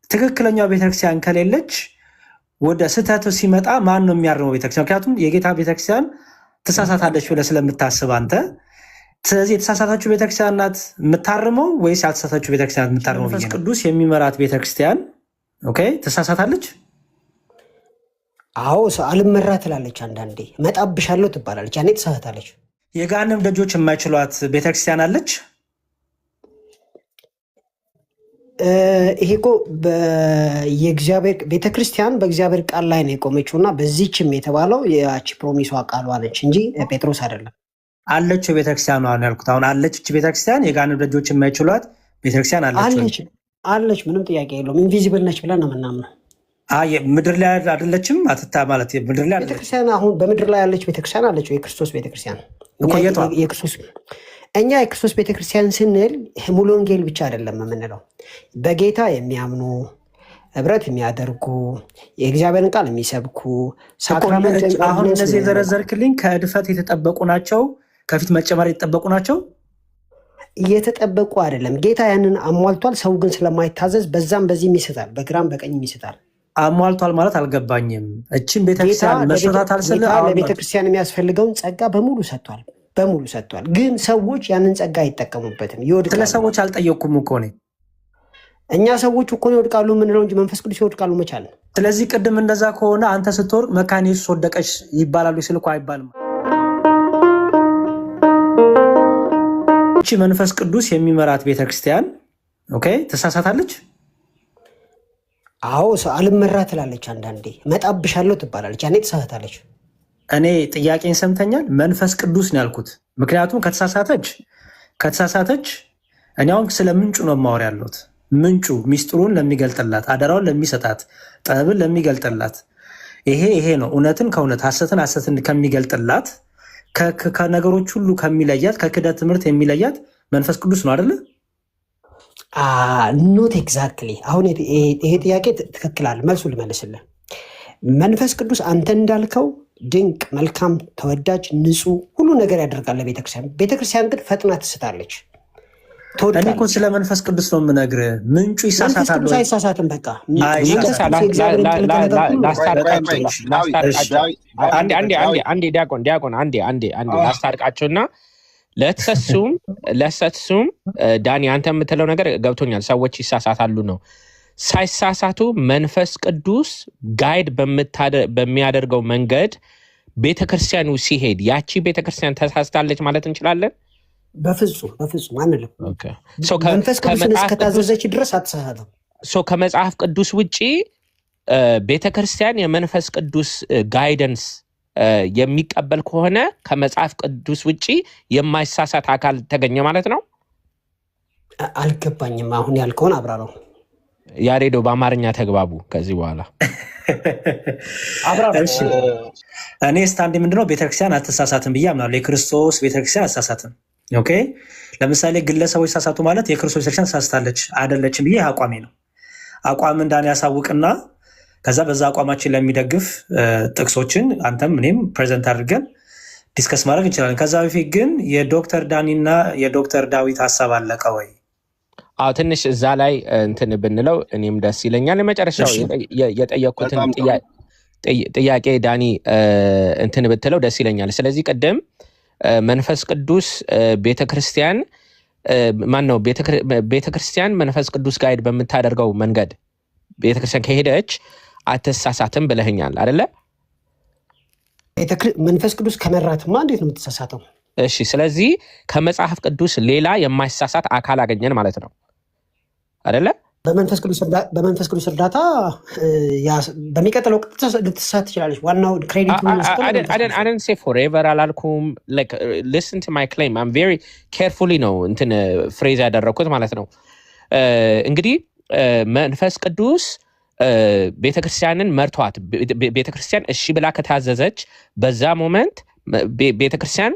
ትክክለኛው ቤተክርስቲያን ከሌለች ወደ ስህተቱ ሲመጣ ማን ነው የሚያርመው ቤተክርስቲያን? ምክንያቱም የጌታ ቤተክርስቲያን ተሳሳታለች ብለህ ስለምታስብ አንተ። ስለዚህ የተሳሳታችሁ ቤተክርስቲያን ናት የምታርመው ወይስ ያልተሳሳታችሁ ቤተክርስቲያን ናት የምታርመው? መንፈስ ቅዱስ የሚመራት ቤተክርስቲያን ኦኬ ተሳሳታለች? አዎ አልመራ ትላለች። አንዳንዴ መጣብሻለሁ ትባላለች። ያኔ ተሳሳታለች። የገሃነም ደጆች የማይችሏት ቤተክርስቲያን አለች? ይሄ እኮ የእግዚአብሔር ቤተክርስቲያን በእግዚአብሔር ቃል ላይ ነው የቆመችው እና በዚህችም የተባለው ያቺ ፕሮሚሷ ቃሏ ነች እንጂ ጴጥሮስ አይደለም። አለች ቤተክርስቲያን ነው ያልኩት። አሁን አለች እቺ ቤተክርስቲያን የገሃነም ደጆች የማይችሏት ቤተክርስቲያን አለች። ምንም ጥያቄ የለውም። ኢንቪዚብል ነች ብለን ነው የምናምነው። ምድር ላይ አይደለችም አትታ ማለት ምድር ላይ ቤተክርስቲያን አሁን በምድር ላይ ያለች ቤተክርስቲያን አለች። የክርስቶስ ቤተክርስቲያን እኛ የክርስቶስ ቤተክርስቲያን ስንል ሙሉ ወንጌል ብቻ አይደለም የምንለው። በጌታ የሚያምኑ ህብረት የሚያደርጉ የእግዚአብሔርን ቃል የሚሰብኩ ሳክራመንት። አሁን እነዚህ የዘረዘርክልኝ ከእድፈት የተጠበቁ ናቸው? ከፊት መጨመር የተጠበቁ ናቸው? እየተጠበቁ አይደለም። ጌታ ያንን አሟልቷል። ሰው ግን ስለማይታዘዝ በዛም በዚህም ይስታል፣ በግራም በቀኝም ይስታል። አሟልቷል ማለት አልገባኝም። እችን ቤተክርስቲያን መስራታል ስለ ለቤተክርስቲያን የሚያስፈልገውን ጸጋ በሙሉ ሰጥቷል። ግን ሰዎች ያንን ጸጋ አይጠቀሙበትም፣ ይወድቃሉ። ስለ ሰዎች አልጠየቅኩም እኮ እኔ። እኛ ሰዎች እኮ ይወድቃሉ የምንለው እንጂ መንፈስ ቅዱስ ይወድቃሉ መቻል። ስለዚህ ቅድም እንደዛ ከሆነ አንተ ስትወርቅ መካነ ኢየሱስ ወደቀች ይባላሉ ሲል እኮ አይባልም። እቺ መንፈስ ቅዱስ የሚመራት ቤተክርስቲያን ኦኬ ተሳሳታለች? አዎ አልመራ ትላለች። አንዳንዴ መጣብሻለሁ ትባላለች። ያኔ ተሳሳታለች። እኔ ጥያቄን ሰምተኛል። መንፈስ ቅዱስ ነው ያልኩት። ምክንያቱም ከተሳሳተች እኔ አሁን ስለ ምንጩ ነው የማወር ያለሁት። ምንጩ ሚስጥሩን ለሚገልጥላት፣ አደራውን ለሚሰጣት፣ ጥበብን ለሚገልጥላት ይሄ ነው እውነትን ከእውነት ሐሰትን ከሚገልጥላት ከነገሮች ሁሉ ከሚለያት ከክህደት ትምህርት የሚለያት መንፈስ ቅዱስ ነው አይደለ? ኖት ኤግዛክትሊ። አሁን ይሄ ጥያቄ ትክክል አለ። መልሱ ልመልስልህ። መንፈስ ቅዱስ አንተ እንዳልከው ድንቅ፣ መልካም፣ ተወዳጅ፣ ንጹህ ሁሉ ነገር ያደርጋል ለቤተክርስቲያን። ቤተክርስቲያን ግን ፈጥና ትስታለች። እኔ እኮ ስለ መንፈስ ቅዱስ ነው የምነግርህ። ምንጩ ይሳሳታል ወይ? አይሳሳትም። በቃ አንዴ ላስታርቃቸውና ለተሰሱም ዳኒ አንተ የምትለው ነገር ገብቶኛል። ሰዎች ይሳሳታሉ ነው። ሳይሳሳቱ መንፈስ ቅዱስ ጋይድ በሚያደርገው መንገድ ቤተክርስቲያኑ ሲሄድ ያቺ ቤተክርስቲያን ተሳስታለች ማለት እንችላለን? በፍጹም አንልም። መንፈስ ቅዱስን እስከታዘዘች ድረስ አትሳሳትም። ከመጽሐፍ ቅዱስ ውጭ ቤተክርስቲያን የመንፈስ ቅዱስ ጋይደንስ የሚቀበል ከሆነ ከመጽሐፍ ቅዱስ ውጭ የማይሳሳት አካል ተገኘ ማለት ነው? አልገባኝም። አሁን ያልከውን አብራራው። ያሬዶ በአማርኛ ተግባቡ። ከዚህ በኋላ እኔ ስታንድ ምንድነው ቤተክርስቲያን አትሳሳትም ብዬ አምናለሁ። የክርስቶስ ቤተክርስቲያን አትሳሳትም። ኦኬ ለምሳሌ ግለሰቦች ሳሳቱ ማለት የክርስቶስ ቤተክርስቲያን ተሳስታለች አይደለችም ብዬ አቋሜ ነው። አቋም እንዳን ያሳውቅና ከዛ በዛ አቋማችን ለሚደግፍ ጥቅሶችን አንተም እኔም ፕሬዘንት አድርገን ዲስከስ ማድረግ እንችላለን። ከዛ በፊት ግን የዶክተር ዳኒና የዶክተር ዳዊት ሀሳብ አለቀ ወይ? አዎ ትንሽ እዛ ላይ እንትን ብንለው እኔም ደስ ይለኛል። የመጨረሻው የጠየኩትን ጥያቄ ዳኒ እንትን ብትለው ደስ ይለኛል። ስለዚህ ቅድም መንፈስ ቅዱስ ቤተክርስቲያን ቤተክርስቲያን መንፈስ ቅዱስ ጋይድ በምታደርገው መንገድ ቤተክርስቲያን ከሄደች አትሳሳትም ብለህኛል አይደለ? መንፈስ ቅዱስ ከመራትማ እንዴት ነው የምትሳሳተው? እሺ፣ ስለዚህ ከመጽሐፍ ቅዱስ ሌላ የማይሳሳት አካል አገኘን ማለት ነው አይደለ? በመንፈስ ቅዱስ እርዳታ በሚቀጥለው ልትሳሳት ትችላለች። ዋናው ክሬዲት አደን ሴ ፎሬቨር አላልኩም። ሊስን ቱ ማይ ክሌም አም ቬሪ ኬርፉሊ ነው እንትን ፍሬዝ ያደረግኩት ማለት ነው። እንግዲህ መንፈስ ቅዱስ ቤተክርስቲያንን መርቷት ቤተክርስቲያን እሺ ብላ ከታዘዘች በዛ ሞመንት ቤተክርስቲያን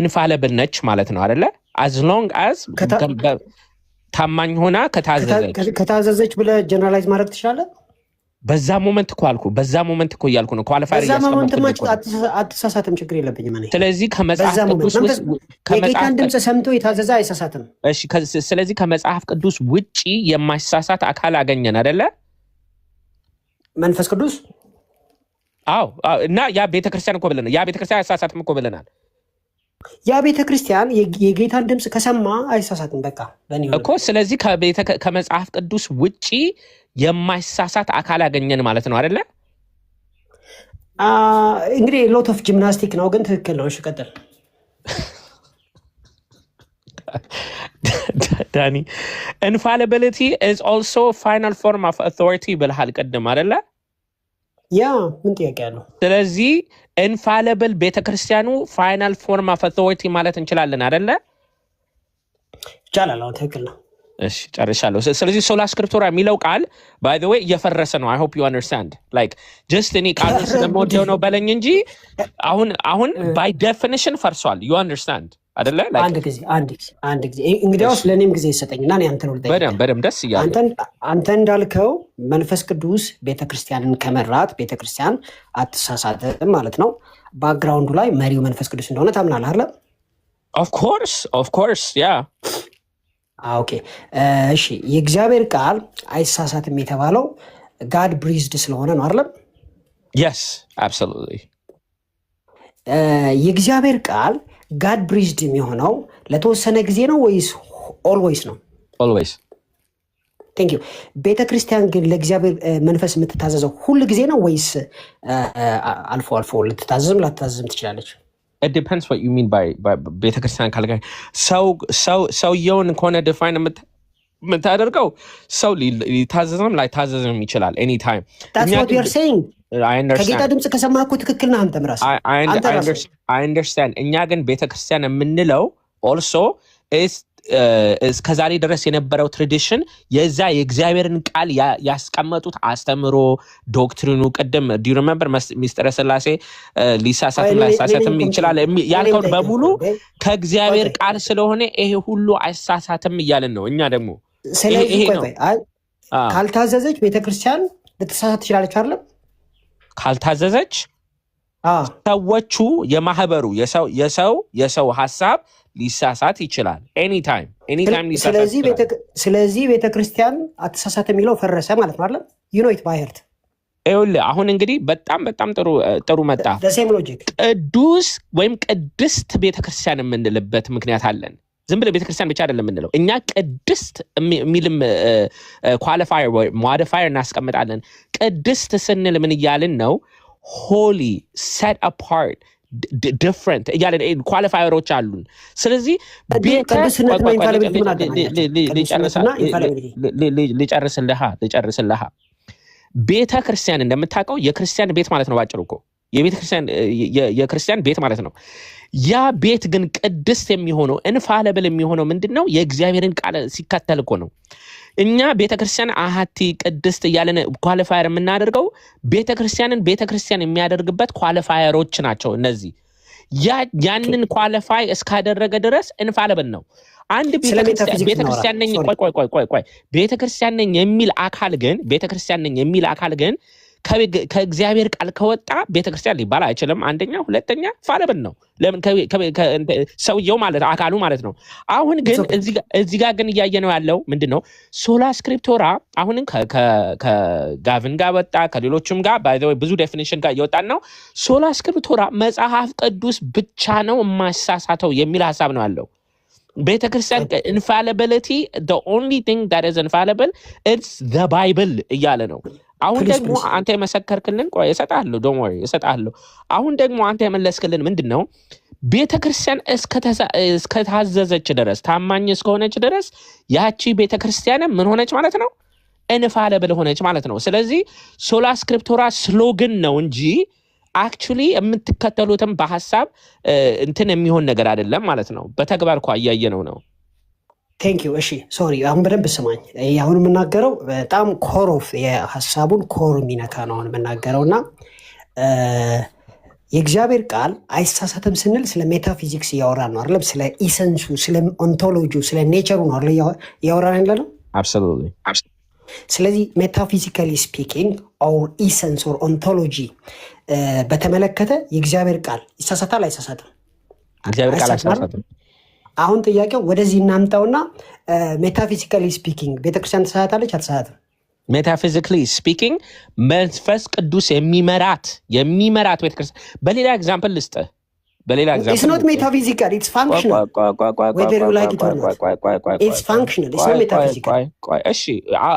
ኢንፋለብል ነች ማለት ነው አይደለ? አዝ ሎንግ አዝ ታማኝ ሆና ከታዘዘች ብለህ ጀነራላይዝ ማድረግ ትችላለህ። በዛ ሞመንት እኮ አልኩ። በዛ ሞመንት እኮ እያልኩ ነው። ኳሊፋየር በዛ ሞመንት እያስቀመጥኩ አትሳሳትም፣ ችግር የለብኝም እኔ። ስለዚህ ከመጽሐፍ ቅዱስ ውስጥ የጌታን ድምፅ ሰምቶ የታዘዘ አይሳሳትም። እሺ፣ ስለዚህ ከመጽሐፍ ቅዱስ ውጪ የማይሳሳት አካል አገኘን አይደለ? መንፈስ ቅዱስ። አዎ። እና ያ ቤተክርስቲያን እኮ ብለናል። ያ ቤተክርስቲያን አይሳሳትም እኮ ብለናል ያ ቤተክርስቲያን የጌታን ድምፅ ከሰማ አይሳሳትም በቃ እኮ። ስለዚህ ከመጽሐፍ ቅዱስ ውጪ የማይሳሳት አካል አገኘን ማለት ነው አይደለ? እንግዲህ ሎት ኦፍ ጂምናስቲክ ነው፣ ግን ትክክል ነው። እሺ ቀጥል ዳኒ። infallibility is also final form of authority ብልሃል ቅድም አይደለ? ያ ምን ጥያቄ አለው? ስለዚህ ኢንፋሊብል ቤተክርስቲያኑ ፋይናል ፎርም ኦፍ አውቶሪቲ ማለት እንችላለን አይደለ? ይቻላል። ትክክል ነው። እሺ ጨርሻለሁ። ስለዚህ ሶላ ስክሪፕቱራ የሚለው ቃል ባይ ዘ ዌይ እየፈረሰ ነው። አይ ሆፕ ዩ አንደርስታንድ ላይክ ጀስት እኔ ቃሉን ስለምወደው ነው በለኝ እንጂ አሁን ባይ ዴፊኒሽን ፈርሷል። ዩ አንደርስታንድ አይደለ? አንድ ጊዜ እንግዲያውስ ለእኔም ጊዜ ይሰጠኝና አንተን በደምብ ደስ እያለ አንተ እንዳልከው መንፈስ ቅዱስ ቤተክርስቲያንን ከመራት ቤተክርስቲያን አትሳሳትም ማለት ነው። ባክግራውንዱ ላይ መሪው መንፈስ ቅዱስ እንደሆነ ታምናለህ አይደል? ኦፍ ኮርስ ያ ኦኬ። እሺ የእግዚአብሔር ቃል አይሳሳትም የተባለው ጋድ ብሪዝድ ስለሆነ ነው አይደል? የስ አብሶሉትሊ። የእግዚአብሔር ቃል ጋድ ብሪዝድ የሚሆነው ለተወሰነ ጊዜ ነው ወይስ ኦልዌይስ ነው? ኦልዌይስ። ቴንክ ዩ። ቤተክርስቲያን ግን ለእግዚአብሔር መንፈስ የምትታዘዘው ሁል ጊዜ ነው ወይስ አልፎ አልፎ ልትታዘዝም ላትታዘዝም ትችላለች? It depends what you mean by ቤተክርስቲያን ካልከኝ ሰውየውን ከሆነ ዲፋይን የምታደርገው ሰው ሊታዘዝም ላይታዘዝም ይችላል ኤኒ ታይም። That's what you're saying. ከጌታ ድምፅ ከሰማህ እኮ ትክክል ነህ አንተም ራስህ። I understand። እኛ ግን ቤተክርስቲያን የምንለው also እስከዛሬ ድረስ የነበረው ትራዲሽን የዛ የእግዚአብሔርን ቃል ያስቀመጡት አስተምሮ ዶክትሪኑ ቅድም ዱ ዩ ሪሜምበር ሚስጥረ ስላሴ ሊሳሳትም ላይሳሳትም ይችላል ያልከውን በሙሉ ከእግዚአብሔር ቃል ስለሆነ ይሄ ሁሉ አይሳሳትም እያልን ነው። እኛ ደግሞ ስለዚህ ካልታዘዘች ቤተክርስቲያን ልትሳሳት ትችላለች አይደለም? ካልታዘዘች ሰዎቹ የማህበሩ የሰው ሀሳብ ሊሳሳት ይችላል። ኤኒታይም ሊሳሳት ይችላል። ስለዚህ ቤተክርስቲያን አትሳሳት የሚለው ፈረሰ ማለት ነው አይደል? ዩኖይት ባይርት ይኸውልህ አሁን እንግዲህ በጣም ጥሩ መጣ። ቅዱስ ወይም ቅድስት ቤተክርስቲያን የምንልበት ምክንያት አለን። ዝም ብለህ ቤተክርስቲያን ብቻ አይደለም የምንለው እኛ ቅድስት የሚልም ኳሊፋየር ወይ ሞዲፋየር እናስቀምጣለን። ቅድስት ስንል ምን እያልን ነው? ሆሊ ሴት አፓርት ዲፍረንት እያለን ኳሊፋየሮች አሉን። ስለዚህ ልጨርስልሃ ቤተ ክርስቲያን እንደምታውቀው የክርስቲያን ቤት ማለት ነው። ባጭሩ እኮ የክርስቲያን ቤት ማለት ነው። ያ ቤት ግን ቅድስት የሚሆነው ኢንፋሊብል የሚሆነው ምንድን ነው? የእግዚአብሔርን ቃል ሲከተል እኮ ነው። እኛ ቤተክርስቲያን አሃቲ ቅድስት እያለን ኳሊፋየር የምናደርገው ቤተክርስቲያን የሚያደርግበት ኳሊፋየሮች ናቸው እነዚህ። ያንን ኳሊፋይ እስካደረገ ድረስ ኢንፋሊብል ነው። አንድ ቤተክርስቲያን ነኝ ቤተክርስቲያን ነኝ የሚል አካል ግን ከእግዚአብሔር ቃል ከወጣ ቤተክርስቲያን ሊባል አይችልም። አንደኛ፣ ሁለተኛ ፋለብል ነው። ለምን? ሰውየው ማለት አካሉ ማለት ነው። አሁን ግን እዚህ ጋር ግን እያየነው ያለው ምንድነው? ሶላ ስክሪፕቶራ አሁንም ከጋቭን ጋር ወጣ፣ ከሌሎችም ጋር ባይ ዘ ወይ ብዙ ዴፊኒሽን ጋር እየወጣን ነው። ሶላ ስክሪፕቶራ መጽሐፍ ቅዱስ ብቻ ነው የማይሳሳተው የሚል ሀሳብ ነው ያለው። ቤተክርስቲያን infallibility the only thing that is infallible it's the Bible እያለ ነው። አሁን ደግሞ አንተ የመሰከርክልን እሰጥሃለሁ፣ ዶንት ወሪ እሰጥሃለሁ። አሁን ደግሞ አንተ የመለስክልን ምንድነው? ቤተክርስቲያን እስከታዘዘች ድረስ ታማኝ እስከሆነች ድረስ ያቺ ቤተክርስቲያን ምን ሆነች ማለት ነው? ኢንፋሊብል ሆነች ማለት ነው። ስለዚህ ሶላ ስክሪፕቶራ ስሎግን ነው እንጂ አክቹሊ የምትከተሉትም በሐሳብ እንትን የሚሆን ነገር አይደለም ማለት ነው። በተግባር እኮ እያየነው ነው። ቴንክ ዩ። እሺ ሶሪ፣ አሁን በደንብ ስማኝ። አሁን የምናገረው በጣም ኮር ኦፍ የሐሳቡን ኮር የሚነካ ነው አሁን የምናገረው እና የእግዚአብሔር ቃል አይሳሳትም ስንል ስለ ሜታፊዚክስ እያወራን ነው አይደለም? ስለ ኢሰንሱ፣ ስለ ኦንቶሎጂው፣ ስለ ኔቸሩ ነው አይደል እያወራን ያለ ነው። አብሶሉትሊ። ስለዚህ ሜታፊዚካሊ ስፒኪንግ ኦር ኢሰንስ ኦር ኦንቶሎጂ በተመለከተ የእግዚአብሔር ቃል ይሳሳታል አይሳሳትም? እግዚአብሔር ቃል አይሳሳትም። አሁን ጥያቄው ወደዚህ እናምጣውና ሜታፊዚካሊ ስፒኪንግ ቤተክርስቲያን ተሳሳታለች አትሳሳትም? ሜታፊዚካሊ ስፒኪንግ መንፈስ ቅዱስ የሚመራት ቤተክርስቲያን በሌላ ኤግዛምፕል ልስጥ። It's not metaphysical, it's functional. Whether you like it or not. It's functional, it's not metaphysical. እሺ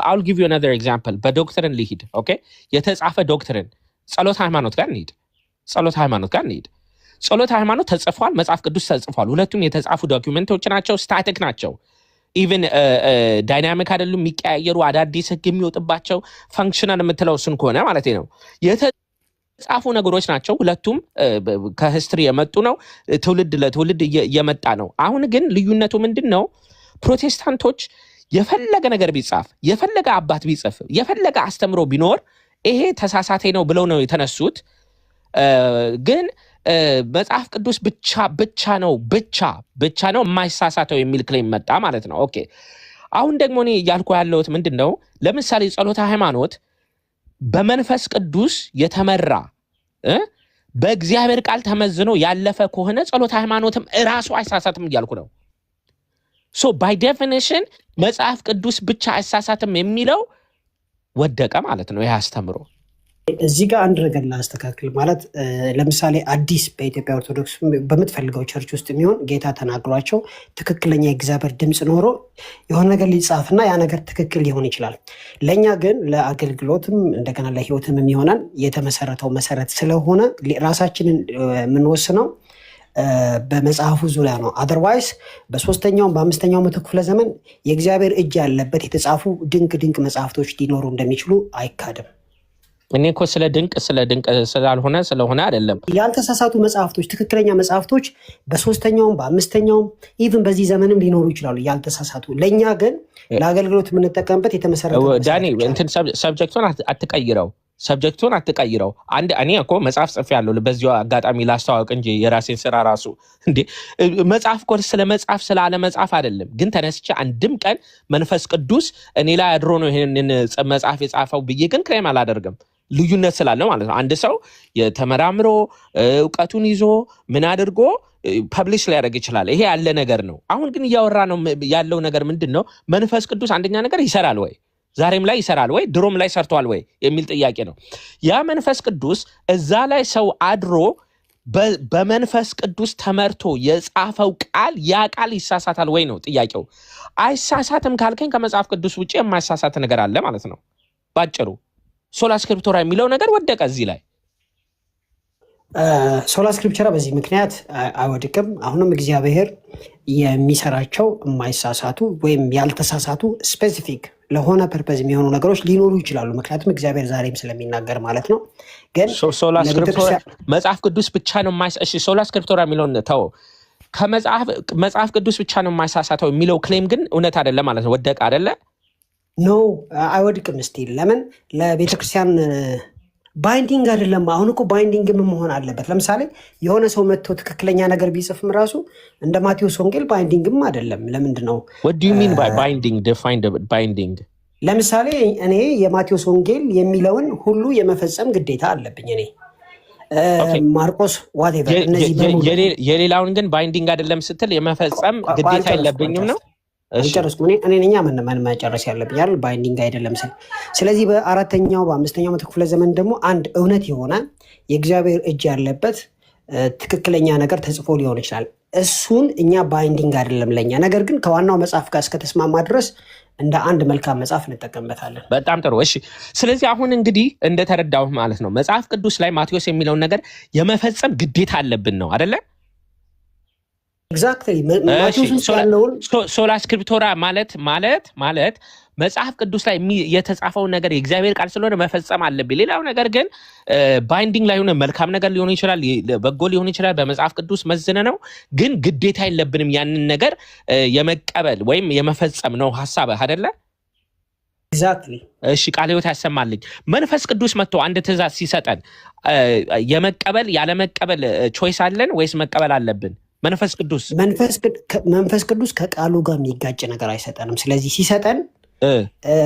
I'll give you another example. በዶክትሪን ልሂድ። ኦኬ የተጻፈ ዶክትሪን ጸሎት ሃይማኖት ጋር እንሂድ። ጸሎት ሃይማኖት ተጽፏል፣ መጽሐፍ ቅዱስ ተጽፏል። ሁለቱም የተጻፉ ዶክመንቶች ናቸው፣ ስታቲክ ናቸው። ኢቨን ዳይናሚክ አይደሉም፣ የሚቀያየሩ አዳዲስ ህግ የሚወጥባቸው ፋንክሽናል የምትለው እሱን ከሆነ ማለት ነው። የተጻፉ ነገሮች ናቸው። ሁለቱም ከሂስትሪ የመጡ ነው፣ ትውልድ ለትውልድ የመጣ ነው። አሁን ግን ልዩነቱ ምንድን ነው? ፕሮቴስታንቶች የፈለገ ነገር ቢጻፍ፣ የፈለገ አባት ቢጽፍ፣ የፈለገ አስተምሮ ቢኖር ይሄ ተሳሳቴ ነው ብለው ነው የተነሱት። ግን መጽሐፍ ቅዱስ ብቻ ነው የማይሳሳተው የሚል ክሌም መጣ ማለት ነው። ኦኬ አሁን ደግሞ እኔ እያልኩ ያለሁት ምንድን ነው? ለምሳሌ ጸሎተ ሃይማኖት በመንፈስ ቅዱስ የተመራ በእግዚአብሔር ቃል ተመዝኖ ያለፈ ከሆነ ጸሎተ ሃይማኖትም እራሱ አይሳሳትም እያልኩ ነው። ሶ ባይ ዴፊኒሽን መጽሐፍ ቅዱስ ብቻ አይሳሳትም የሚለው ወደቀ ማለት ነው። ይህ አስተምሮ እዚህ ጋር አንድ ነገር ላስተካክል። ማለት ለምሳሌ አዲስ በኢትዮጵያ ኦርቶዶክስ በምትፈልገው ቸርች ውስጥ የሚሆን ጌታ ተናግሯቸው ትክክለኛ የእግዚአብሔር ድምፅ ኖሮ የሆነ ነገር ሊጻፍና ያ ነገር ትክክል ሊሆን ይችላል። ለእኛ ግን ለአገልግሎትም እንደገና ለሕይወትም የሚሆነን የተመሰረተው መሰረት ስለሆነ ራሳችንን የምንወስነው በመጽሐፉ ዙሪያ ነው። አዘርዋይስ በሶስተኛውም በአምስተኛው መቶ ክፍለ ዘመን የእግዚአብሔር እጅ ያለበት የተጻፉ ድንቅ መጽሐፍቶች ሊኖሩ እንደሚችሉ አይካድም። እኔ እኮ ስለ ድንቅ ስለሆነ አይደለም። ያልተሳሳቱ መጽሐፍቶች፣ ትክክለኛ መጽሐፍቶች በሶስተኛውም በአምስተኛውም ኢቭን በዚህ ዘመንም ሊኖሩ ይችላሉ ያልተሳሳቱ። ለእኛ ግን ለአገልግሎት የምንጠቀምበት የተመሰረተ ዳኒ እንትን ሰብጀክቱን አትቀይረው። እኔ እኮ መጽሐፍ ጽፌያለሁ። በዚሁ አጋጣሚ ላስተዋወቅ እንጂ የራሴን ስራ ራሱ መጽሐፍ እኮ ስለ መጽሐፍ ስለ አለ መጽሐፍ አይደለም። ግን ተነስቼ አንድም ቀን መንፈስ ቅዱስ እኔ ላይ አድሮ ነው ይሄንን መጽሐፍ የጻፈው ብዬ ግን ክሌም አላደርግም። ልዩነት ስላለ ማለት ነው። አንድ ሰው የተመራምሮ እውቀቱን ይዞ ምን አድርጎ ፐብሊሽ ሊያደርግ ይችላል። ይሄ ያለ ነገር ነው። አሁን ግን እያወራ ነው ያለው ነገር ምንድን ነው? መንፈስ ቅዱስ አንደኛ ነገር ይሰራል ወይ? ዛሬም ላይ ይሰራል ወይ? ድሮም ላይ ሰርቷል ወይ የሚል ጥያቄ ነው። ያ መንፈስ ቅዱስ እዛ ላይ ሰው አድሮ በመንፈስ ቅዱስ ተመርቶ የጻፈው ቃል ያ ቃል ይሳሳታል ወይ ነው ጥያቄው። አይሳሳትም ካልከኝ ከመጽሐፍ ቅዱስ ውጭ የማይሳሳት ነገር አለ ማለት ነው ባጭሩ። ሶላ ስክሪፕቶራ የሚለው ነገር ወደቀ እዚህ ላይ። ሶላ ስክሪፕቸራ በዚህ ምክንያት አይወድቅም። አሁንም እግዚአብሔር የሚሰራቸው የማይሳሳቱ ወይም ያልተሳሳቱ ስፔሲፊክ ለሆነ ፐርፐዝ የሚሆኑ ነገሮች ሊኖሩ ይችላሉ። ምክንያቱም እግዚአብሔር ዛሬም ስለሚናገር ማለት ነው። ግን ሶላ ስክሪፕቶራ መጽሐፍ ቅዱስ ብቻ ነው ሶላ ስክሪፕቶራ የሚለውን ተው። መጽሐፍ ቅዱስ ብቻ ነው የማይሳሳተው የሚለው ክሌም ግን እውነት አይደለም ማለት ነው። ወደቀ አይደለ? ኖ አይወድቅም። ስቲል ለምን ለቤተክርስቲያን ባይንዲንግ አይደለም። አሁን እኮ ባይንዲንግም መሆን አለበት። ለምሳሌ የሆነ ሰው መጥቶ ትክክለኛ ነገር ቢጽፍም ራሱ እንደ ማቴዎስ ወንጌል ባይንዲንግም አይደለም። ለምንድን ነው? What do you mean by binding? Define the binding. ለምሳሌ እኔ የማቴዎስ ወንጌል የሚለውን ሁሉ የመፈጸም ግዴታ አለብኝ እኔ ማርቆስ ዋቴቨር እነዚህ በሙሉ የሌላውን ግን ባይንዲንግ አይደለም ስትል የመፈጸም ግዴታ የለብኝም ነው። ጨረስኩ። እኔ ነኛ ምን መጨረስ ያለብኝ አይደል? ባይንዲንግ አይደለም ስል። ስለዚህ በአራተኛው በአምስተኛው መቶ ክፍለ ዘመን ደግሞ አንድ እውነት የሆነ የእግዚአብሔር እጅ ያለበት ትክክለኛ ነገር ተጽፎ ሊሆን ይችላል። እሱን እኛ ባይንዲንግ አይደለም ለኛ። ነገር ግን ከዋናው መጽሐፍ ጋር እስከተስማማ ድረስ እንደ አንድ መልካም መጽሐፍ እንጠቀምበታለን። በጣም ጥሩ። እሺ፣ ስለዚህ አሁን እንግዲህ እንደተረዳሁ ማለት ነው መጽሐፍ ቅዱስ ላይ ማቴዎስ የሚለውን ነገር የመፈጸም ግዴታ አለብን ነው አይደለ? ኤግዛክትሊ። ሶላ ስክሪፕቶራ ማለት መጽሐፍ ቅዱስ ላይ የተጻፈውን ነገር የእግዚአብሔር ቃል ስለሆነ መፈጸም አለብኝ። ሌላው ነገር ግን ባይንዲንግ ላይ ሆነ መልካም ነገር ሊሆን ይችላል፣ በጎ ሊሆን ይችላል። በመጽሐፍ ቅዱስ መዝነ ነው፣ ግን ግዴታ የለብንም ያንን ነገር የመቀበል ወይም የመፈጸም ነው ሀሳብ አይደለ? ኤግዛክትሊ። እሺ፣ ቃለ ሕይወት ያሰማልኝ። መንፈስ ቅዱስ መጥቶ አንድ ትእዛዝ ሲሰጠን የመቀበል ያለመቀበል ቾይስ አለን ወይስ መቀበል አለብን? መንፈስ ቅዱስ ከቃሉ ጋር የሚጋጭ ነገር አይሰጠንም። ስለዚህ ሲሰጠን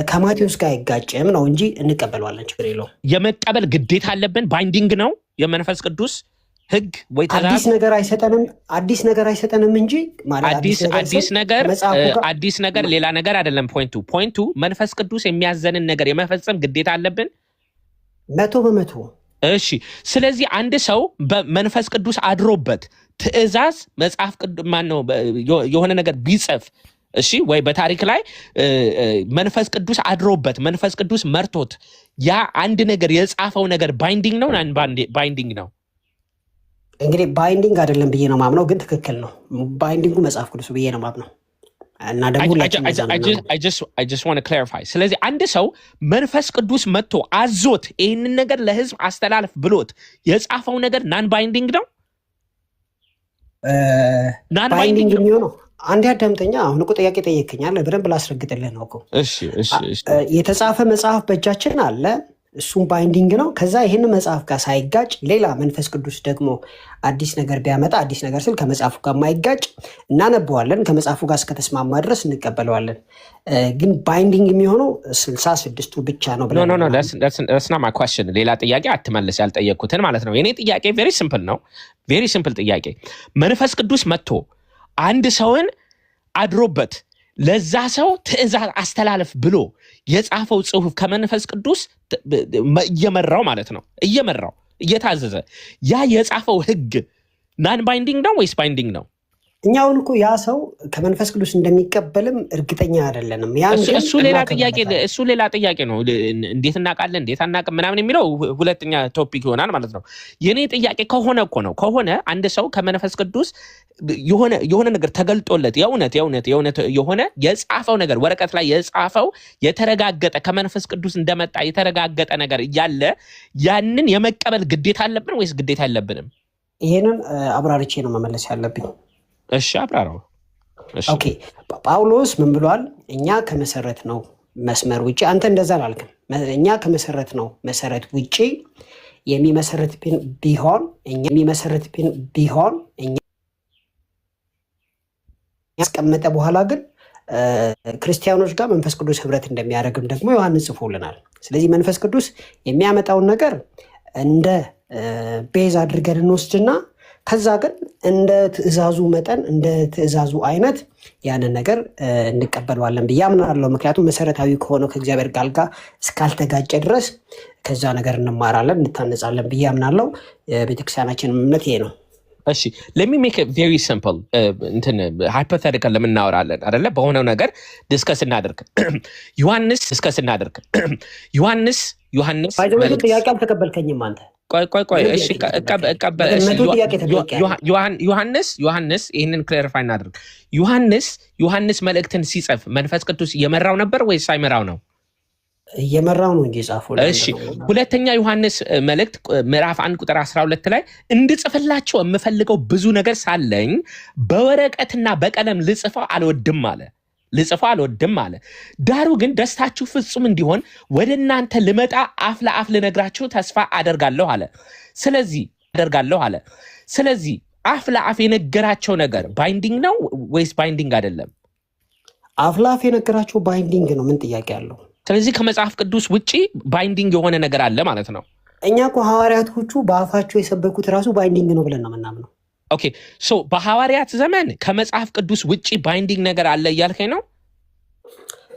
ከማቴዎስ ጋር አይጋጭም ነው እንጂ እንቀበለዋለን፣ ችግር የለውም። የመቀበል ግዴታ አለብን። ባይንዲንግ ነው የመንፈስ ቅዱስ ህግ ወይ ተዛዝ አዲስ ነገር አይሰጠንም እንጂ አዲስ ነገር ሌላ ነገር አይደለም። ፖይንቱ መንፈስ ቅዱስ የሚያዘንን ነገር የመፈጸም ግዴታ አለብን 100%። እሺ፣ ስለዚህ አንድ ሰው በመንፈስ ቅዱስ አድሮበት ትእዛዝ መጽሐፍ ቅዱስ ማነው የሆነ ነገር ቢጽፍ እሺ፣ ወይ በታሪክ ላይ መንፈስ ቅዱስ አድሮበት መንፈስ ቅዱስ መርቶት ያ አንድ ነገር የጻፈው ነገር ባይንዲንግ ነው ባይንዲንግ ነው? እንግዲህ ባይንዲንግ አይደለም ብዬ ነው ማምነው፣ ግን ትክክል ነው። ባይንዲንጉ መጽሐፍ ቅዱስ ብዬ ነው ማምነው እና ደግሞ I just want to clarify። ስለዚህ አንድ ሰው መንፈስ ቅዱስ መጥቶ አዞት ይህንን ነገር ለህዝብ አስተላልፍ ብሎት የጻፈው ነገር ናን ባይንዲንግ ነው? ናን ባይንዲንግ የሚሆነው አንድ አዳምጠኛ። አሁን እኮ ጥያቄ ጠየቅኛል፣ በደንብ ላስረግጥልህ ነው እኮ። የተጻፈ መጽሐፍ በእጃችን አለ፣ እሱም ባይንዲንግ ነው። ከዛ ይህን መጽሐፍ ጋር ሳይጋጭ ሌላ መንፈስ ቅዱስ ደግሞ አዲስ ነገር ቢያመጣ፣ አዲስ ነገር ስል ከመጽሐፉ ጋር ማይጋጭ እናነበዋለን፣ ከመጽሐፉ ጋር እስከተስማማ ድረስ እንቀበለዋለን። ግን ባይንዲንግ የሚሆነው 66ቱ ብቻ ነው ብለን ሌላ ጥያቄ አትመልስ፣ ያልጠየቅኩትን ማለት ነው። የኔ ጥያቄ ቬሪ ሲምፕል ነው፣ ቬሪ ሲምፕል ጥያቄ። መንፈስ ቅዱስ መጥቶ አንድ ሰውን አድሮበት ለዛ ሰው ትእዛዝ አስተላለፍ ብሎ የጻፈው ጽሁፍ ከመንፈስ ቅዱስ እየመራው ማለት ነው፣ እየታዘዘ ያ የጻፈው ህግ ናን ባይንዲንግ ነው ወይስ ባይንዲንግ ነው? እኛውን እኮ ያ ሰው ከመንፈስ ቅዱስ እንደሚቀበልም እርግጠኛ አይደለንም። እሱ ሌላ ጥያቄ ነው። እንዴት እናውቃለን እንዴት አናውቅም ምናምን የሚለው ሁለተኛ ቶፒክ ይሆናል ማለት ነው። የኔ ጥያቄ ከሆነ አንድ ሰው ከመንፈስ ቅዱስ የሆነ ነገር ተገልጦለት የእውነት የሆነ የጻፈው ነገር ወረቀት ላይ የጻፈው የተረጋገጠ ከመንፈስ ቅዱስ እንደመጣ የተረጋገጠ ነገር እያለ ያንን የመቀበል ግዴታ አለብን ወይስ ግዴታ የለብንም? ይሄንን አብራርቼ ነው መመለስ ያለብኝ። እሺ አብራራው። ኦኬ፣ ጳውሎስ ምን ብሏል? እኛ ከመሰረት ነው መስመር ውጪ፣ አንተ እንደዛ አላልክም። እኛ ከመሰረት ነው መሰረት ውጪ የሚመሰረት ቢሆን እኛ ያስቀመጠ በኋላ ግን ክርስቲያኖች ጋር መንፈስ ቅዱስ ህብረት እንደሚያደርግም ደግሞ ዮሐንስ ጽፎልናል። ስለዚህ መንፈስ ቅዱስ የሚያመጣውን ነገር እንደ ቤዝ አድርገን እንወስድና ከዛ ግን እንደ ትእዛዙ መጠን እንደ ትእዛዙ አይነት ያንን ነገር እንቀበለዋለን ብዬ አምናለሁ። ምክንያቱም መሰረታዊ ከሆነው ከእግዚአብሔር ቃል ጋር እስካልተጋጨ ድረስ ከዛ ነገር እንማራለን፣ እንታነጻለን ብዬ አምናለሁ። ቤተክርስቲያናችን እምነት ይሄ ነው። እሺ let me make it very simple። እንትን ሃይፖቴቲካል ለምናወራለን አይደለ? በሆነው ነገር ዲስከስ እናድርግ። ዮሐንስ ጥያቄ አልተቀበልከኝም አንተ። ቆይ እሺ ዮሐንስ ይህንን ክላሪፋይ እናድርግ። ዮሐንስ መልእክትን ሲጽፍ መንፈስ ቅዱስ እየመራው ነበር ወይስ አይመራው ነው? እየመራው ነው እንጂ ጻፈው። እሺ ሁለተኛ ዮሐንስ መልእክት ምዕራፍ 1 ቁጥር 12 ላይ እንድጽፍላቸው የምፈልገው ብዙ ነገር ሳለኝ በወረቀትና በቀለም ልጽፈው አልወድም አለ። ዳሩ ግን ደስታችሁ ፍጹም እንዲሆን ወደ እናንተ ልመጣ አፍ ለአፍ ልነግራችሁ ተስፋ አደርጋለሁ አለ። ስለዚህ አፍ ለአፍ የነገራቸው ነገር ባይንዲንግ ነው ወይስ ባይንዲንግ አይደለም? አፍ ለአፍ የነገራቸው ባይንዲንግ ነው። ምን ጥያቄ አለው? ስለዚህ ከመጽሐፍ ቅዱስ ውጪ ባይንዲንግ የሆነ ነገር አለ ማለት ነው። እኛ እኮ ሐዋርያቶቹ በአፋቸው የሰበኩት ራሱ ባይንዲንግ ነው ብለን ነው የምናምነው። ኦኬ ሶ በሐዋርያት ዘመን ከመጽሐፍ ቅዱስ ውጪ ባይንዲንግ ነገር አለ እያልከኝ ነው?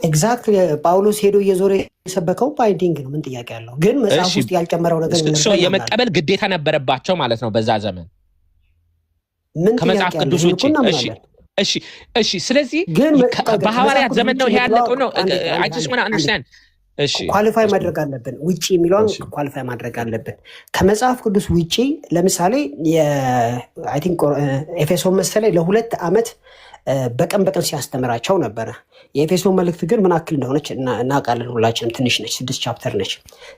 ኤግዛክትሊ። ጳውሎስ ሄዶ እየዞረ የሰበከው ባይንዲንግ ነው። ምን ጥያቄ አለው? ግን መጽሐፍ ውስጥ ያልጨመረው ነገር የመቀበል ግዴታ ነበረባቸው ማለት ነው በዛ ዘመን ከመጽሐፍ ቅዱስ ውጪ። እሺ ስለዚህ በሐዋርያት ዘመን ነው ይሄ ያለቀው ነው። I just want to understand። ኳሊፋይ ማድረግ አለብን። ውጪ የሚለውን ኳሊፋይ ማድረግ አለብን። ከመጽሐፍ ቅዱስ ውጪ ለምሳሌ አይ ቲንክ ኤፌሶን መሰለኝ ለ2 ዓመት በቀን ሲያስተምራቸው ነበረ። የኤፌሶን መልእክት ግን ምን ያክል እንደሆነች እናውቃለን ሁላችንም። ትንሽ ነች፣ 6 ቻፕተር ነች።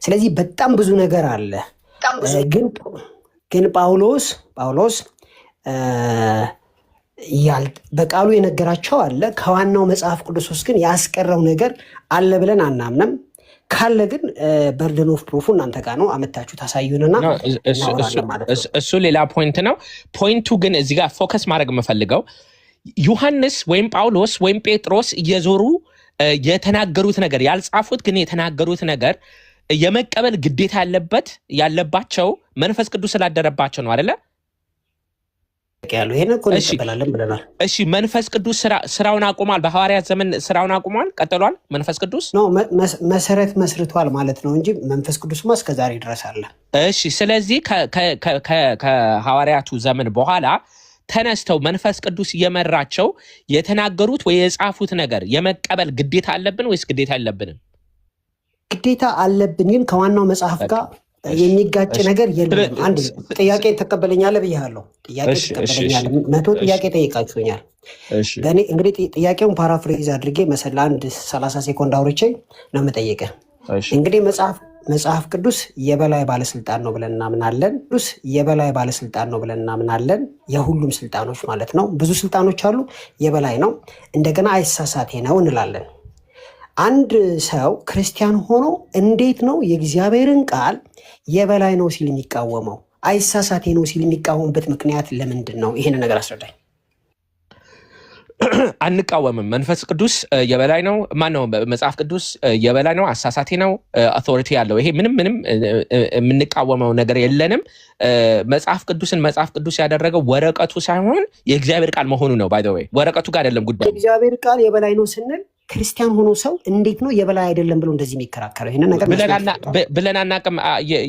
ስለዚህ በጣም ብዙ ነገር አለ። ግን ጳውሎስ በቃሉ የነገራቸው አለ። ከዋናው መጽሐፍ ቅዱስ ውስጥ ግን ያስቀረው ነገር አለ ብለን አናምንም። ካለ ግን በርደን ኦፍ ፕሩፉ እናንተ ጋር ነው፣ አመታችሁ ታሳዩንና እሱ ሌላ ፖይንት ነው። ፖይንቱ ግን እዚህ ጋር ፎከስ ማድረግ የምፈልገው ዮሐንስ ወይም ጳውሎስ ወይም ጴጥሮስ እየዞሩ የተናገሩት ነገር ያልጻፉት ግን የተናገሩት ነገር የመቀበል ግዴታ ያለባቸው መንፈስ ቅዱስ ስላደረባቸው ነው አይደለ? ያለው ይሄን እኮ እንቀበላለን ብለናል። እሺ መንፈስ ቅዱስ ስራውን አቁሟል። በሐዋርያት ዘመን ስራውን አቁሟል፣ ቀጥሏል። መንፈስ ቅዱስ ነው መሰረት መስርቷል ማለት ነው እንጂ መንፈስ ቅዱስማ እስከዛሬ ድረስ አለ። እሺ ስለዚህ ከሐዋርያቱ ዘመን በኋላ ተነስተው መንፈስ ቅዱስ እየመራቸው የተናገሩት ወይ የጻፉት ነገር የመቀበል ግዴታ አለብን ወይስ ግዴታ የለብንም? ግዴታ አለብን፣ ግን ከዋናው መጽሐፍ ጋር የሚጋጭ ነገር የለም። አንድ ጥያቄ ተቀበለኛለህ ብያለሁ። ጥያቄ ተቀበለኛለህ፣ 100 ጥያቄ ጠይቃችሁኛል። በእኔ እንግዲህ ጥያቄውን ፓራፍሬዝ አድርጌ መሰላ አንድ 30 ሴኮንድ አውርቼ ነው የምጠይቅህ። እንግዲህ መጽሐፍ ቅዱስ የበላይ ባለስልጣን ነው ብለን እናምናለን። ቅዱስ የበላይ ባለስልጣን ነው ብለን እናምናለን። የሁሉም ስልጣኖች ማለት ነው። ብዙ ስልጣኖች አሉ፣ የበላይ ነው። እንደገና አይሳሳቴ ነው እንላለን። አንድ ሰው ክርስቲያን ሆኖ እንዴት ነው የእግዚአብሔርን ቃል የበላይ ነው ሲል የሚቃወመው? አይሳሳቴ ነው ሲል የሚቃወምበት ምክንያት ለምንድን ነው? ይሄን ነገር አስረዳኝ። አንቃወምም። መንፈስ ቅዱስ የበላይ ነው። ማነው? መጽሐፍ ቅዱስ የበላይ ነው፣ አሳሳቴ ነው፣ አውቶሪቲ ያለው። ይሄ ምንም የምንቃወመው ነገር የለንም። መጽሐፍ ቅዱስ ያደረገው ወረቀቱ ሳይሆን የእግዚአብሔር ቃል መሆኑ ነው። ባይ ዘ ዌይ ወረቀቱ ጋር አይደለም ጉዳዩ። የእግዚአብሔር ቃል የበላይ ነው ስንል ክርስቲያን ሆኖ ሰው እንዴት ነው የበላይ አይደለም ብሎ እንደዚህ የሚከራከረው? ይሄን ነገር ብለን አናውቅም።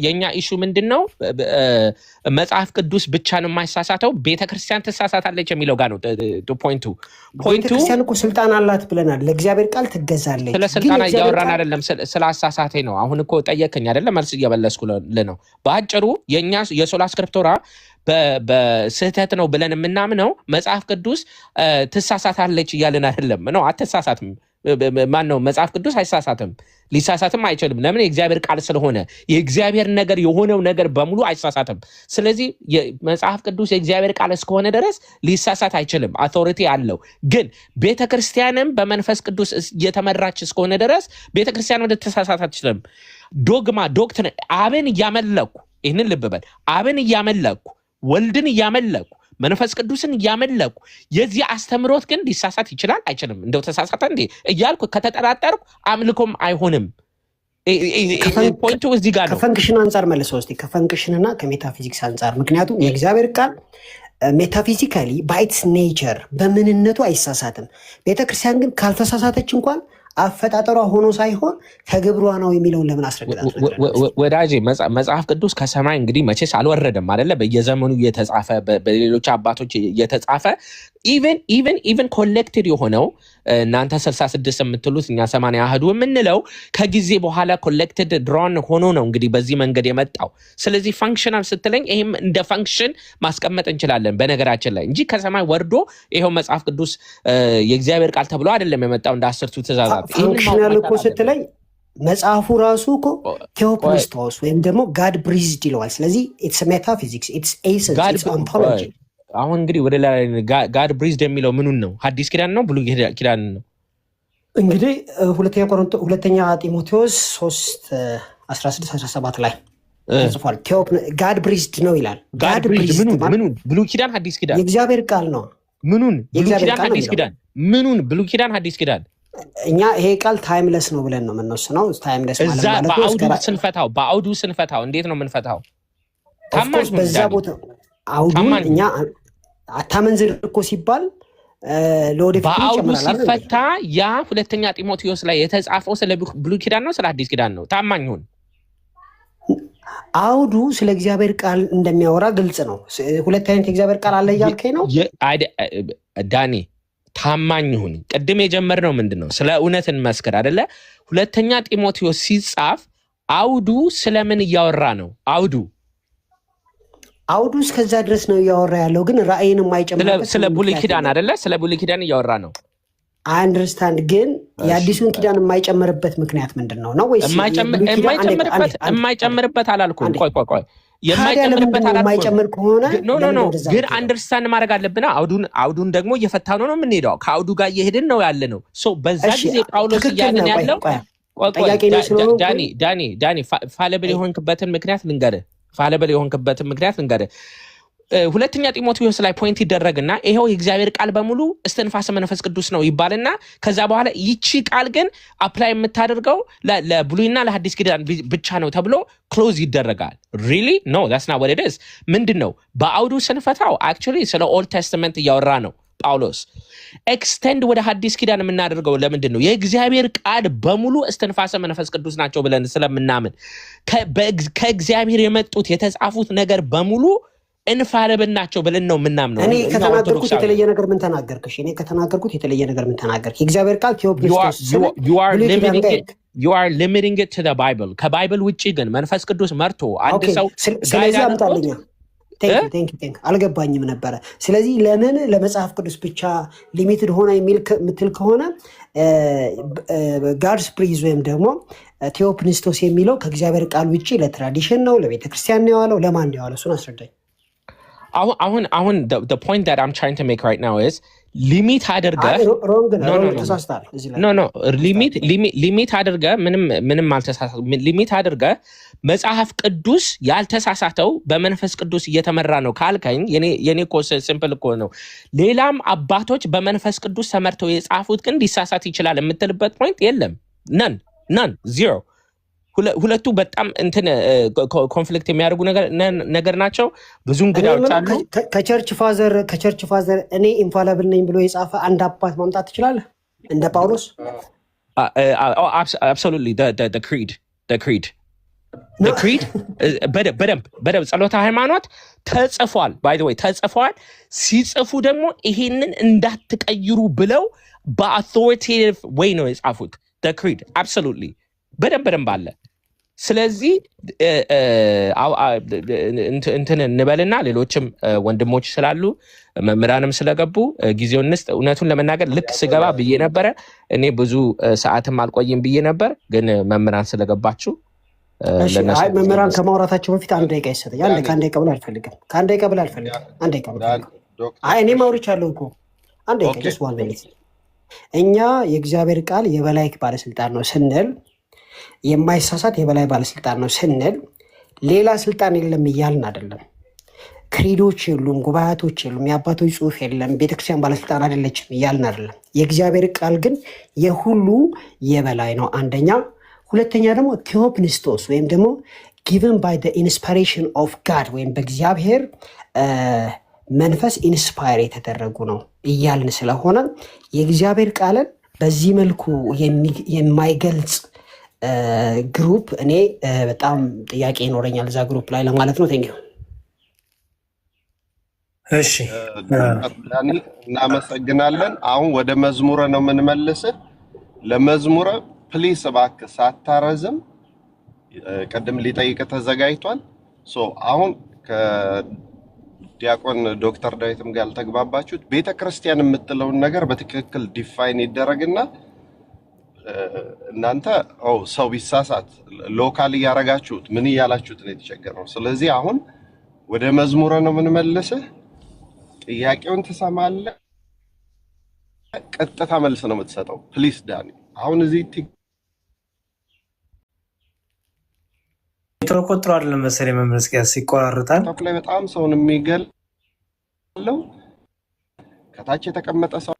የኛ ኢሹ ምንድነው? መጽሐፍ ቅዱስ ብቻ ነው የማይሳሳተው፣ ቤተክርስቲያን ትሳሳታለች የሚለው ጋር ነው ፖይንቱ። ቤተክርስቲያን እኮ ስልጣን አላት ብለናል። ለእግዚአብሔር ቃል ትገዛለች። ስለ ስልጣን እያወራን አይደለም፣ ስለ አሳሳቴ ነው። አሁን እኮ ጠየቀኝ አይደለም፣ መልስ እየመለስኩ ነው። በአጭሩ የኛ የሶላ ስክሪፕቶራ በስህተት ነው ብለን የምናምነው መጽሐፍ ቅዱስ ትሳሳታለች እያልን አይደለም። ነው አትሳሳትም። ማን ነው? መጽሐፍ ቅዱስ አይሳሳትም፣ ሊሳሳትም አይችልም። ለምን? የእግዚአብሔር ቃል ስለሆነ። የእግዚአብሔር ነገር የሆነው ነገር በሙሉ አይሳሳትም። ስለዚህ መጽሐፍ ቅዱስ የእግዚአብሔር ቃል እስከሆነ ድረስ ሊሳሳት አይችልም፣ አውቶሪቲ አለው። ግን ቤተክርስቲያንም በመንፈስ ቅዱስ እየተመራች እስከሆነ ድረስ ቤተክርስቲያን ወደ ተሳሳት አትችልም። ዶክትሪን አብን እያመለኩ፣ ይህንን ልብ በል፣ አብን እያመለኩ፣ ወልድን እያመለኩ፣ መንፈስ ቅዱስን እያመለኩ የዚህ አስተምሮት ግን ሊሳሳት ይችላል አይችልም? እንደው ተሳሳተ እንዴ እያልኩ ከተጠራጠርኩ አምልኮም አይሆንም። ፖይንቱ እዚህ ጋር ነው። ከፈንክሽን አንጻር መልሰው እስቲ፣ ከፈንክሽንና ከሜታፊዚክስ አንጻር። ምክንያቱም የእግዚአብሔር ቃል ሜታፊዚካሊ ባይትስ ኔቸር በምንነቱ አይሳሳትም። ቤተክርስቲያን ግን ካልተሳሳተች እንኳን አፈጣጠሯ ሆኖ ሳይሆን ከግብሯ ነው የሚለውን ለምን አስረግጣት? ወዳጄ መጽሐፍ ቅዱስ ከሰማይ እንግዲህ መቼስ አልወረደም አይደለ? በየዘመኑ እየተጻፈ በሌሎች አባቶች እየተጻፈ ኢቨን ኮሌክትድ የሆነው እናንተ 66 የምትሉት እኛ 80 አህዱ የምንለው ከጊዜ በኋላ ኮሌክትድ ድሮን ሆኖ ነው እንግዲህ በዚህ መንገድ የመጣው። ስለዚህ ፋንክሽናል ስትለኝ ይህም እንደ ፋንክሽን ማስቀመጥ እንችላለን በነገራችን ላይ እንጂ ከሰማይ ወርዶ ይኸው መጽሐፍ ቅዱስ የእግዚአብሔር ቃል ተብሎ አይደለም የመጣው እንደ 10ቱ ትእዛዛት። ፋንክሽናል እኮ ስትለኝ መጽሐፉ ራሱ እኮ ቴዎፕሊስቶስ ወይም ደግሞ ጋድ ብሪዝድ ይለዋል። ስለዚህ ኢትስ ሜታፊዚክስ፣ ኢትስ ኤሰንስ፣ ኢትስ ኦንቶሎጂ። አሁን እንግዲህ ወደ ላይ ጋድ ብሪዝድ የሚለው ምኑን ነው? ሐዲስ ኪዳን ነው? ብሉይ ኪዳን ነው? እንግዲህ ሁለተኛ ጢሞቴዎስ 3:16-17 ላይ ተጽፏል። ጋድ ብሪዝድ ነው ይላል። ጋድ ብሪዝድ ምኑን? ብሉይ ኪዳን ሐዲስ ኪዳን? የእግዚአብሔር ቃል ነው። ምኑን? ብሉይ ኪዳን ሐዲስ ኪዳን? ምኑን? ብሉይ ኪዳን ሐዲስ ኪዳን? እኛ ይሄ ቃል ታይምለስ ነው ብለን ነው የምንወስነው። ታይምለስ ማለት ነው በአውዱ ስንፈታው እንዴት ነው የምንፈታው? ታማኝ በዛ ቦታ አውዱን እኛ አታመንዝር እኮ ሲባል በአውዱ ሲፈታ ያ ሁለተኛ ጢሞቴዎስ ላይ የተጻፈው ስለ ብሉይ ኪዳን ነው ስለ አዲስ ኪዳን ነው? ታማኝ ሁን። አውዱ ስለ እግዚአብሔር ቃል እንደሚያወራ ግልጽ ነው። ሁለት አይነት የእግዚአብሔር ቃል አለ እያልከኝ ነው ዳኒ? ታማኝ ሁን። ቅድም የጀመርነው ምንድን ነው? ስለ እውነት እንመስክር አይደለ? ሁለተኛ ጢሞቴዎስ ሲጻፍ አውዱ ስለምን እያወራ ነው? አውዱ እስከዛ ድረስ ነው እያወራ ያለው፣ ግን ራእይን የማይጨምርበት ስለ ብሉይ ኪዳን አይደለ? ስለ ብሉይ ኪዳን እያወራ ነው። አንደርስታንድ። ግን የአዲሱን ኪዳን የማይጨምርበት ምክንያት ምንድን ነው? ነው ወይስ የማይጨምርበት አላልኩም። ቆይ የማይጨምር ከሆነ ግን አንደርስታንድ ማድረግ አለብን። አውዱን ደግሞ እየፈታ ነው የምንሄደው። ከአውዱ ጋር እየሄድን ነው ያለ ነው። በዛ ጊዜ ጳውሎስ እያለን ያለው ዳኒ ፋለብል የሆንክበትን ምክንያት ልንገርህ። ሁለተኛ ጢሞቴዎስ ላይ ፖይንት ይደረግና ይሄው የእግዚአብሔር ቃል በሙሉ እስትንፋሰ መንፈስ ቅዱስ ነው ይባልና ከዛ በኋላ ይቺ ቃል ግን አፕላይ የምታደርገው ለብሉይና ለሐዲስ ኪዳን ብቻ ነው ተብሎ ክሎዝ ይደረጋል። ሪሊ ኖ ዳትስ ናት ዋት ኢት ኢዝ። ምንድነው በአውዱ ስንፈታው አክቹዋሊ ስለ ኦልድ ቴስተመንት እያወራ ነው ጳውሎስ። ኤክስቴንድ ወደ ሐዲስ ኪዳን የምናደርገው ለምንድን ነው? የእግዚአብሔር ቃል በሙሉ እስትንፋሰ መንፈስ ቅዱስ ናቸው ብለን ስለምናምን ከእግዚአብሔር የመጡት የተጻፉት ነገር በሙሉ ኢንፋሊብል ናቸው ብለን ነው የምናምነው። እኔ ከተናገርኩት የተለየ ነገር ምን ተናገርክሽ? እኔ ከተናገርኩት የተለየ ነገር ምን ተናገርክ? የእግዚአብሔር ቃል ቴዎፕሊስቶስ you are limiting it to the Bible። ከባይብል ውጪ ግን መንፈስ ቅዱስ መርቶ አንድ ሰው ስለዚህ አምጣልኛ። ቴንክ አልገባኝም ነበረ። ስለዚህ ለምን ለመጽሐፍ ቅዱስ ብቻ ሊሚትድ ሆነ የምትል ከሆነ ጋድስ ፕሪዝ ወይም ደግሞ ቴዎፕሊስቶስ የሚለው ከእግዚአብሔር ቃል ውጪ ለትራዲሽን ነው፣ ለቤተክርስቲያን ነው የዋለው፣ ለማን ነው የዋለው? እሱን አስረዳኝ። አሁን the point that I'm trying to make right now is ሊሚት አድርገህ ሊሚት አድርገህ ምንም አልተሳሳተም። ሊሚት አድርገህ መጽሐፍ ቅዱስ ያልተሳሳተው በመንፈስ ቅዱስ እየተመራ ነው ካልከኝ የኔ እኮ ሲምፕል እኮ ነው። ሌላም አባቶች በመንፈስ ቅዱስ ተመርተው የጻፉት ግን ሊሳሳት ይችላል የምትልበት ፖይንት የለም። ነን ዚሮ። ሁለቱ በጣም እንትን ኮንፍሊክት የሚያደርጉ ነገር ናቸው። ብዙ እንግዳዎች አሉ። ከቸርች ፋዘር እኔ ኢንፋሊብል ነኝ ብሎ የጻፈ አንድ አባት ማምጣት ትችላለህ እንደ ጳውሎስ? አብሶሉትሊ ክሪድ በደንብ ጸሎተ ሃይማኖት ተጽፏል። ባይ ዘ ወይ ተጽፏል። ሲጽፉ ደግሞ ይሄንን እንዳትቀይሩ ብለው በአውቶሪቴቲቭ ወይ ነው የጻፉት። ክሪድ አብሶሉትሊ በደንብ አለ። ስለዚህ እንትን እንበልና ሌሎችም ወንድሞች ስላሉ መምህራንም ስለገቡ ጊዜውን እንስጥ። እውነቱን ለመናገር ልክ ስገባ ብዬ ነበረ እኔ ብዙ ሰዓትም አልቆይም ብዬ ነበር፣ ግን መምህራን ስለገባችሁ መምህራን ከማውራታቸው በፊት አንድ ደቂቃ ይሰጠኝ። ከአንድ ደቂቃ ብላ አልፈልግም። አንድ ደቂቃ ብላ እኔ ማውርቻለሁ እኮ አንድ ደቂቃ ጀስት ዋን ሚኒት። እኛ የእግዚአብሔር ቃል የበላይ ባለስልጣን ነው ስንል የማይሳሳት የበላይ ባለስልጣን ነው ስንል ሌላ ስልጣን የለም እያልን አይደለም። ክሪዶች የሉም፣ ጉባኤቶች የሉም፣ የአባቶች ጽሑፍ የለም፣ ቤተክርስቲያን ባለስልጣን አይደለችም እያልን አይደለም። የእግዚአብሔር ቃል ግን የሁሉ የበላይ ነው አንደኛ። ሁለተኛ ደግሞ ቴዎፕኒስቶስ ወይም ደግሞ ጊቨን ባይ ኢንስፓሬሽን ኦፍ ጋድ ወይም በእግዚአብሔር መንፈስ ኢንስፓየር የተደረጉ ነው እያልን ስለሆነ የእግዚአብሔር ቃልን በዚህ መልኩ የማይገልጽ ግሩፕ እኔ በጣም ጥያቄ ይኖረኛል እዛ ግሩፕ ላይ ለማለት ነው። ቴንኪው። እሺ ዳኒ እናመሰግናለን። አሁን ወደ መዝሙረ ነው የምንመልስህ። ለመዝሙረ ፕሊስ እባክህ ሳታረዝም፣ ቀደም ሊጠይቅ ተዘጋጅቷል። አሁን ከዲያቆን ዶክተር ዳዊትም ጋር ተግባባችሁት። ቤተክርስቲያን የምትለውን ነገር በትክክል ዲፋይን ይደረግና እናንተ ሰው ቢሳሳት ሎካል እያረጋችሁት ምን እያላችሁት ነው የተቸገረው። ስለዚህ አሁን ወደ መዝሙረ ነው የምንመልስህ። ጥያቄውን ትሰማለህ፣ ቀጥታ መልስ ነው የምትሰጠው። ፕሊስ ዳኒ። አሁን እዚህ ተቆጥሮ አይደለም መሰለኝ መመስከስ ይቆራርጣል ላይ በጣም ሰውን የሚገለው ከታች የተቀመጠ ሰው።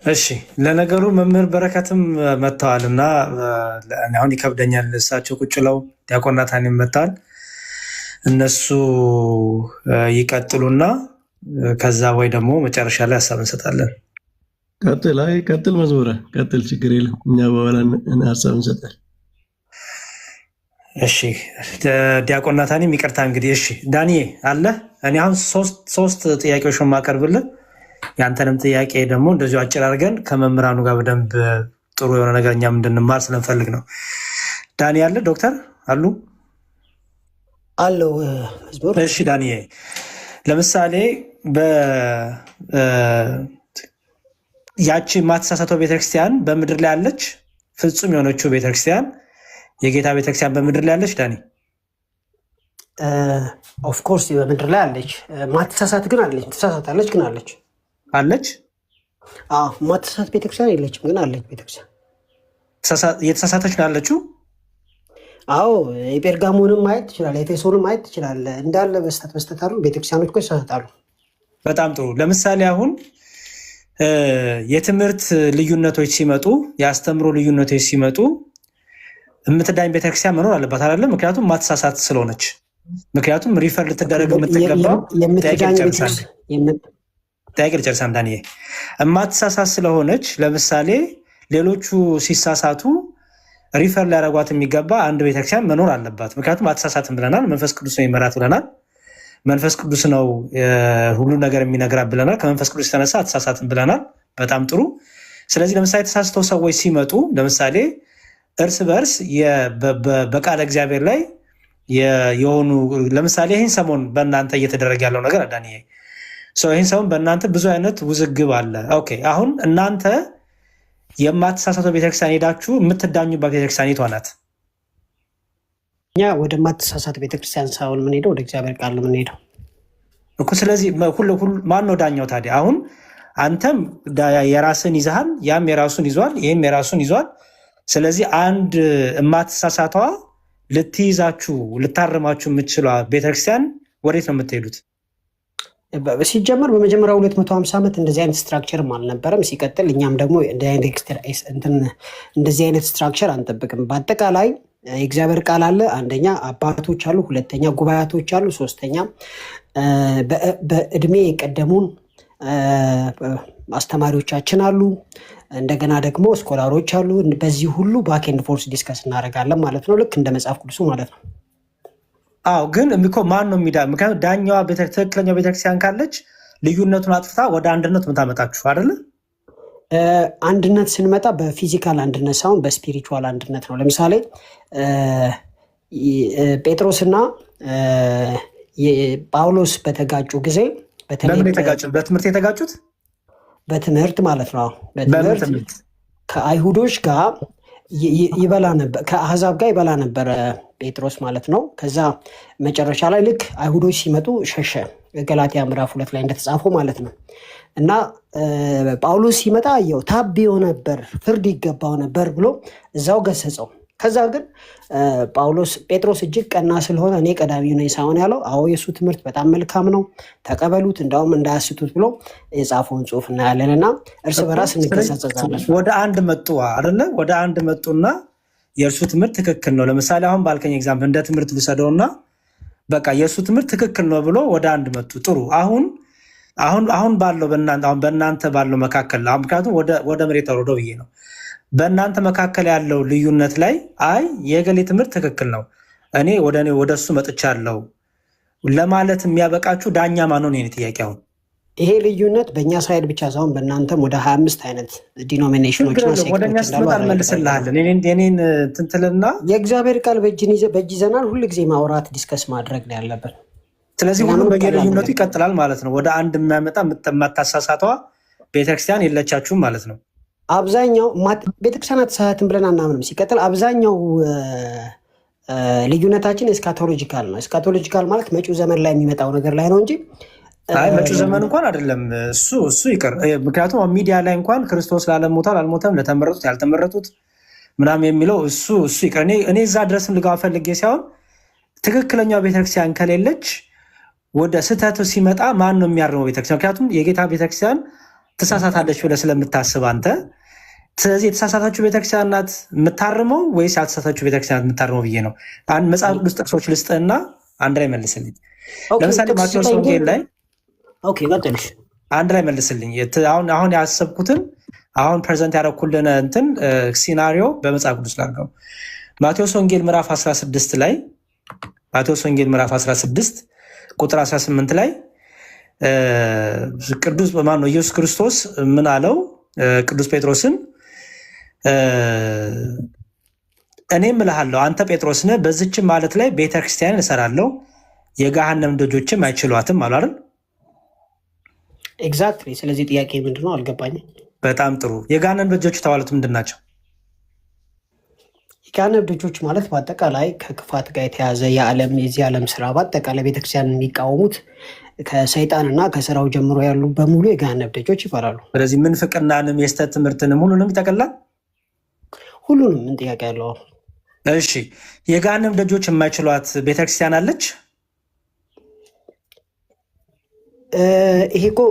እሺ ለነገሩ መምህር በረከትም መጥተዋል እና አሁን ይከብደኛል። እሳቸው ቁጭ ብለው ዲያቆን ናታንም መጥተዋል። እነሱ ይቀጥሉና ከዛ ወይ ደግሞ መጨረሻ ላይ ሀሳብ እንሰጣለን። ቀጥል መዝሙረ ቀጥል፣ ችግር የለም። እኛ በኋላ ሀሳብ እንሰጣለን። እሺ ዲያቆን ናታንም ይቅርታ እንግዲህ። እሺ ዳንኤ አለ። እኔ አሁን ሶስት ጥያቄዎችን ማቀርብልን ያንተንም ጥያቄ ደግሞ እንደዚሁ አጭር አድርገን ከመምህራኑ ጋር በደንብ ጥሩ የሆነ ነገር እኛም እንድንማር ስለምፈልግ ነው። ዳኒ አለ፣ ዶክተር አሉ አለው። እሺ ዳኒ፣ ለምሳሌ ያቺ የማትሳሳተው ቤተክርስቲያን በምድር ላይ አለች? ፍጹም የሆነችው ቤተክርስቲያን የጌታ ቤተክርስቲያን በምድር ላይ አለች? ዳኒ ኦፍኮርስ በምድር ላይ አለች። ማትሳሳት ግን አለች። ትሳሳታለች ግን አለች አለች። ማትሳሳት ቤተክርስቲያን የለችም ግን አለች። ቤተክርስቲያን እየተሳሳተች ነው ያለችው። አዎ የጴርጋሞንም ማየት ትችላለህ፣ ኤፌሶንም ማየት ትችላለህ። እንዳለ በስተት አሉ ቤተክርስቲያኖች እኮ ይሳሳታሉ። በጣም ጥሩ። ለምሳሌ አሁን የትምህርት ልዩነቶች ሲመጡ፣ የአስተምሮ ልዩነቶች ሲመጡ የምትዳኝ ቤተክርስቲያን መኖር አለባት አይደለም? ምክንያቱም ማትሳሳት ስለሆነች። ምክንያቱም ሪፈር ልትደረግ የምትገባው ጥያቄ ልጨርስ ዳንኤ፣ የማትሳሳት ስለሆነች ለምሳሌ ሌሎቹ ሲሳሳቱ ሪፈር ሊያደርጓት የሚገባ አንድ ቤተክርስቲያን መኖር አለባት። ምክንያቱም አትሳሳትም ብለናል። መንፈስ ቅዱስ ነው የሚመራት ብለናል። መንፈስ ቅዱስ ነው ሁሉ ነገር የሚነግራት ብለናል። ከመንፈስ ቅዱስ የተነሳ አትሳሳትም ብለናል። በጣም ጥሩ። ስለዚህ ለምሳሌ ተሳስተው ሰዎች ሲመጡ ለምሳሌ እርስ በርስ በቃለ እግዚአብሔር ላይ የሆኑ ለምሳሌ ይህን ሰሞን በእናንተ እየተደረገ ያለው ነገር አዳኒ ይህን ሰሞን በእናንተ ብዙ አይነት ውዝግብ አለ። ኦኬ አሁን እናንተ የማትሳሳተው ቤተክርስቲያን ሄዳችሁ የምትዳኙባት ቤተክርስቲያን የቷ ናት? እኛ ወደ ማትሳሳት ቤተክርስቲያን ሳይሆን የምንሄደው ወደ እግዚአብሔር ቃል የምንሄደው እኮ። ስለዚህ ማን ነው ዳኛው ታዲያ? አሁን አንተም የራስን ይዘሃል፣ ያም የራሱን ይዟል፣ ይህም የራሱን ይዟል። ስለዚህ አንድ የማትሳሳቷ ልትይዛችሁ ልታርማችሁ የምትችሏ ቤተክርስቲያን ወዴት ነው የምትሄዱት? ሲጀመር በመጀመሪያው 250 ዓመት እንደዚህ አይነት ስትራክቸርም አልነበረም። ሲቀጥል እኛም ደግሞ እንደዚህ አይነት ስትራክቸር አንጠብቅም። በአጠቃላይ የእግዚአብሔር ቃል አለ። አንደኛ አባቶች አሉ፣ ሁለተኛ ጉባኤቶች አሉ፣ ሶስተኛ በእድሜ የቀደሙን አስተማሪዎቻችን አሉ፣ እንደገና ደግሞ ስኮላሮች አሉ። በዚህ ሁሉ ባክ ኤንድ ፎርስ ዲስከስ እናደርጋለን ማለት ነው። ልክ እንደ መጽሐፍ ቅዱሱ ማለት ነው። አዎ ግን ማን ነው የሚዳ? ምክንያቱም ዳኛዋ ትክክለኛው ቤተክርስቲያን ካለች ልዩነቱን አጥፍታ ወደ አንድነት ምታመጣችሁ አይደለ? አንድነት ስንመጣ በፊዚካል አንድነት ሳይሆን በስፒሪቹዋል አንድነት ነው። ለምሳሌ ጴጥሮስና ጳውሎስ በተጋጩ ጊዜ በምን የተጋጩት? በትምህርት የተጋጩት? በትምህርት ማለት ነው። በትምህርት ከአይሁዶች ጋር ይበላ ነበር፣ ከአህዛብ ጋር ይበላ ነበረ ጴጥሮስ ማለት ነው። ከዛ መጨረሻ ላይ ልክ አይሁዶች ሲመጡ ሸሸ። ገላትያ ምዕራፍ 2 ላይ እንደተጻፈው ማለት ነው። እና ጳውሎስ ሲመጣ ያው ታብዮ ነበር፣ ፍርድ ይገባው ነበር ብሎ እዛው ገሰጸው። ከዛ ግን ጴጥሮስ እጅግ ቀና ስለሆነ እኔ ቀዳሚው ነኝ ሳይሆን ያለው አዎ የእሱ ትምህርት በጣም መልካም ነው ተቀበሉት፣ እንዳውም እንዳያስቱት ብሎ የጻፈውን ጽሑፍ እናያለን። እና እርስ በራስ እንገሳጸዛለን። ወደ አንድ መጡ አይደለ? ወደ አንድ መጡና የእርሱ ትምህርት ትክክል ነው። ለምሳሌ አሁን ባልከኝ ኤግዛምፕል እንደ ትምህርት ልውሰደውና በቃ የእሱ ትምህርት ትክክል ነው ብሎ ወደ አንድ መጡ። ጥሩ። አሁን ባለው በእናንተ ባለው መካከል ምክንያቱም ወደ መሬት ተወርዶ ብዬ ነው በእናንተ መካከል ያለው ልዩነት ላይ አይ የገሌ ትምህርት ትክክል ነው እኔ ወደ እሱ መጥቻለሁ ለማለት የሚያበቃችሁ ዳኛ ማን ነው? የኔ ጥያቄ አሁን ይሄ ልዩነት በእኛ ሳይድ ብቻ ሳይሆን በእናንተም ወደ 25 አይነት ዲኖሚኔሽኖች ወደ እኛ ስትመጣ እንመልስልሃለን። የኔን ትንትልና የእግዚአብሔር ቃል በእጅ ይዘናል። ሁልጊዜ ማውራት ዲስከስ ማድረግ ነው ያለብን። ስለዚህ ሁሉም በየልዩነቱ ይቀጥላል ማለት ነው። ወደ አንድ የሚያመጣ የማታሳሳቷ ቤተክርስቲያን የለቻችሁም ማለት ነው። አብዛኛው ቤተክርስቲያን አትሳሳትም ብለን አናምንም። ሲቀጥል አብዛኛው ልዩነታችን ኤስካቶሎጂካል ነው። ኤስካቶሎጂካል ማለት መጪው ዘመን ላይ የሚመጣው ነገር ላይ ነው እንጂ መጪው ዘመን እንኳን አይደለም። እሱ ይቅር። ምክንያቱም ሚዲያ ላይ እንኳን ክርስቶስ ለዓለም ሞቷል አልሞተም፣ ለተመረጡት ያልተመረጡት ምናምን የሚለው እሱ ይቅር። እኔ እዛ ድረስም ልገባ ፈልጌ ሳይሆን ትክክለኛው ቤተክርስቲያን ከሌለች ወደ ስህተቱ ሲመጣ ማን ነው የሚያርመው ቤተክርስቲያን? ምክንያቱም የጌታ ቤተክርስቲያን ትሳሳታለች ብለህ ስለምታስብ አንተ። ስለዚህ የተሳሳታችሁ ቤተክርስቲያን ናት የምታርመው ወይስ ያልተሳሳታችሁ ቤተክርስቲያን የምታርመው ብዬ ነው። አንድ መጽሐፍ ቅዱስ ጥቅሶች ልስጥህና አንድ ላይ መልስልኝ። ለምሳሌ ማቴዎስ ወንጌል ላይ አንድ ላይ መልስልኝ። አሁን ያሰብኩትን አሁን ፕሬዘንት ያደረኩልን እንትን ሲናሪዮ በመጽሐፍ ቅዱስ ላድርገው። ማቴዎስ ወንጌል ምዕራፍ 16 ላይ ማቴዎስ ወንጌል ምዕራፍ 16 ቁጥር 18 ላይ ቅዱስ በማን ነው ኢየሱስ ክርስቶስ ምን አለው? ቅዱስ ጴጥሮስን እኔም እልሃለሁ አንተ ጴጥሮስ ነህ፣ በዚችም ማለት ላይ ቤተክርስቲያንን እሰራለሁ፣ የገሃነም ደጆችም አይችሏትም አሉ አይደል? ኤግዛክትሊ። ስለዚህ ጥያቄ ምንድነው? አልገባኝም። በጣም ጥሩ። የገሃነም ደጆች የተባሉት ምንድን ናቸው? የገሃነም ደጆች ማለት በአጠቃላይ ከክፋት ጋር የተያዘ የዚህ ዓለም ስራ በአጠቃላይ ቤተክርስቲያን የሚቃወሙት ከሰይጣንና ከስራው ጀምሮ ያሉ በሙሉ የገሃነም ደጆች ይባላሉ። ስለዚህ ምንፍቅናንም የስተት ትምህርትንም ሁሉንም ይጠቀላል። ሁሉንም ምን ጥያቄ ያለው? እሺ የገሃነም ደጆች የማይችሏት ቤተክርስቲያን አለች? ይሄ እኮ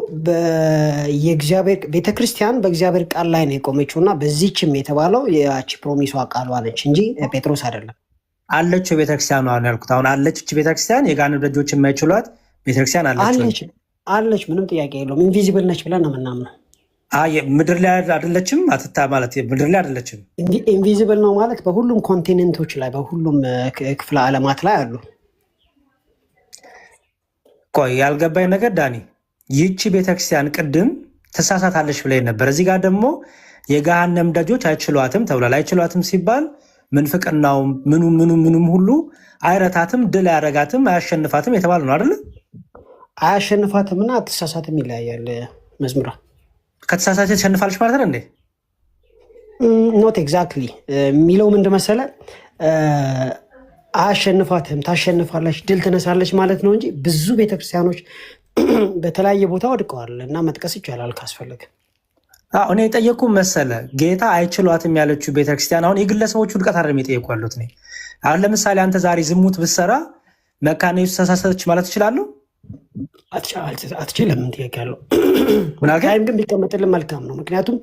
የእግዚአብሔር ቤተክርስቲያን በእግዚአብሔር ቃል ላይ ነው የቆመችው እና በዚችም የተባለው ያቺ ፕሮሚሷ ቃሏ ነች እንጂ ጴጥሮስ አይደለም። አለችው ቤተክርስቲያን ነው ያልኩት። አሁን አለች እቺ ቤተክርስቲያን የገሃነም ደጆች የማይችሏት ቤተክርስቲያን አለች። ምንም ጥያቄ የለውም። ኢንቪዚብል ነች ብለን ነው የምናምነው። ምድር ላይ አይደለችም። አትታ ማለት ምድር ላይ አይደለችም። ኢንቪዚብል ነው ማለት በሁሉም ኮንቲኔንቶች ላይ በሁሉም ክፍለ ዓለማት ላይ አሉ። ቆይ ያልገባኝ ነገር ዳኒ፣ ይቺ ቤተክርስቲያን ቅድም ትሳሳታለች ብለኝ ነበር። እዚህ ጋር ደግሞ የገሃነም ደጆች አይችሏትም ተብሏል። አይችሏትም ሲባል ምንፍቅናውም ምኑም ሁሉ አይረታትም፣ ድል አያረጋትም፣ አያሸንፋትም የተባለ ነው አይደለ? አያሸንፋትም እና አትሳሳትም ይለያያል። መዝሙራ ከተሳሳተ ተሸንፋለች ማለት ነው እንዴ? ኖት ኤግዛክትሊ የሚለው ምንድን መሰለህ? አያሸንፋትም፣ ታሸንፋለች፣ ድል ትነሳለች ማለት ነው እንጂ ብዙ ቤተክርስቲያኖች በተለያየ ቦታ ወድቀዋል እና መጥቀስ ይቻላል ካስፈለገ። እኔ የጠየቁ መሰለ ጌታ አይችሏትም ያለችው ቤተክርስቲያን አሁን የግለሰቦቹ ውድቀት አይደለም የጠየቁ ያሉት። አሁን ለምሳሌ አንተ ዛሬ ዝሙት ብትሰራ መካነ ኢየሱስ ተሳሳተች ማለት ትችላለሁ? አትችልም። ጥያቄ ያለው ታይም ግን ቢቀመጥልን መልካም ነው። ምክንያቱም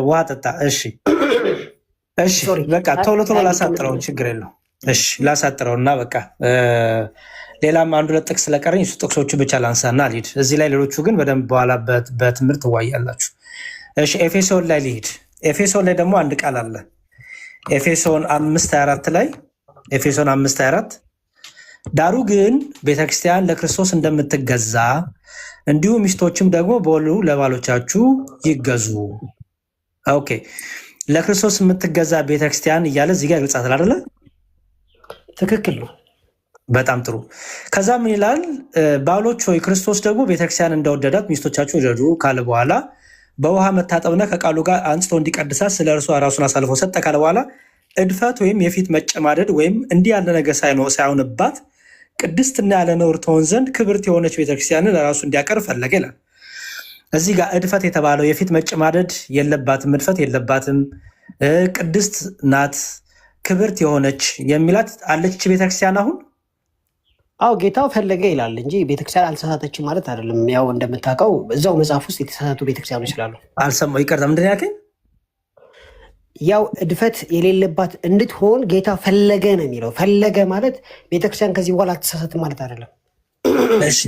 ውሃ ጠጣ። እሺ በቃ ቶሎ ላሳጥረው፣ ችግር የለው። እሺ ላሳጥረው እና በቃ ሌላም አንዱ ለጥቅስ ስለቀረኝ እሱ ጥቅሶቹ ብቻ ላንሳና ልሂድ። እዚህ ላይ ሌሎቹ ግን በደንብ በኋላ በትምህርት ትዋያላችሁ። እሺ ኤፌሶን ላይ ልሂድ። ኤፌሶን ላይ ደግሞ አንድ ቃል አለ። ኤፌሶን 5:24 ላይ ኤፌሶን 5:24 ዳሩ ግን ቤተክርስቲያን ለክርስቶስ እንደምትገዛ እንዲሁ ሚስቶችም ደግሞ በሁሉ ለባሎቻችሁ ይገዙ። ኦኬ ለክርስቶስ የምትገዛ ቤተክርስቲያን እያለ እዚህ ጋር ይገልጻታል አይደለ? ትክክል ነው። በጣም ጥሩ። ከዛ ምን ይላል? ባሎች ሆይ ክርስቶስ ደግሞ ቤተክርስቲያን እንደወደዳት ሚስቶቻችሁ ውደዱ ካለ በኋላ በውሃ መታጠብና ከቃሉ ጋር አንጽቶ እንዲቀድሳት ስለ እርሷ ራሱን አሳልፎ ሰጠ ካለ በኋላ እድፈት ወይም የፊት መጨማደድ ወይም እንዲህ ያለ ነገር ሳይሆንባት ቅድስትና ያለ ነውር ትሆን ዘንድ ክብርት የሆነች ቤተክርስቲያንን ለራሱ እንዲያቀርብ ፈለገ ይላል። እዚህ ጋር እድፈት የተባለው የፊት መጨማደድ የለባትም፣ እድፈት የለባትም፣ ቅድስት ናት፣ ክብርት የሆነች የሚላት አለች ቤተክርስቲያን። አሁን ጌታው ፈለገ ይላል እንጂ ቤተክርስቲያን አልተሳሳተችም ማለት አይደለም። ያው እንደምታውቀው እዛው መጽሐፍ ውስጥ የተሳሳቱ ቤተክርስቲያኖች ስላሉ አልሰማሁ። ይቅርታ ምንድን ነው ያልከኝ? ያው እድፈት የሌለባት እንድትሆን ጌታ ፈለገ ነው የሚለው። ፈለገ ማለት ቤተክርስቲያን ከዚህ በኋላ አትሳሳትም ማለት አይደለም። እሺ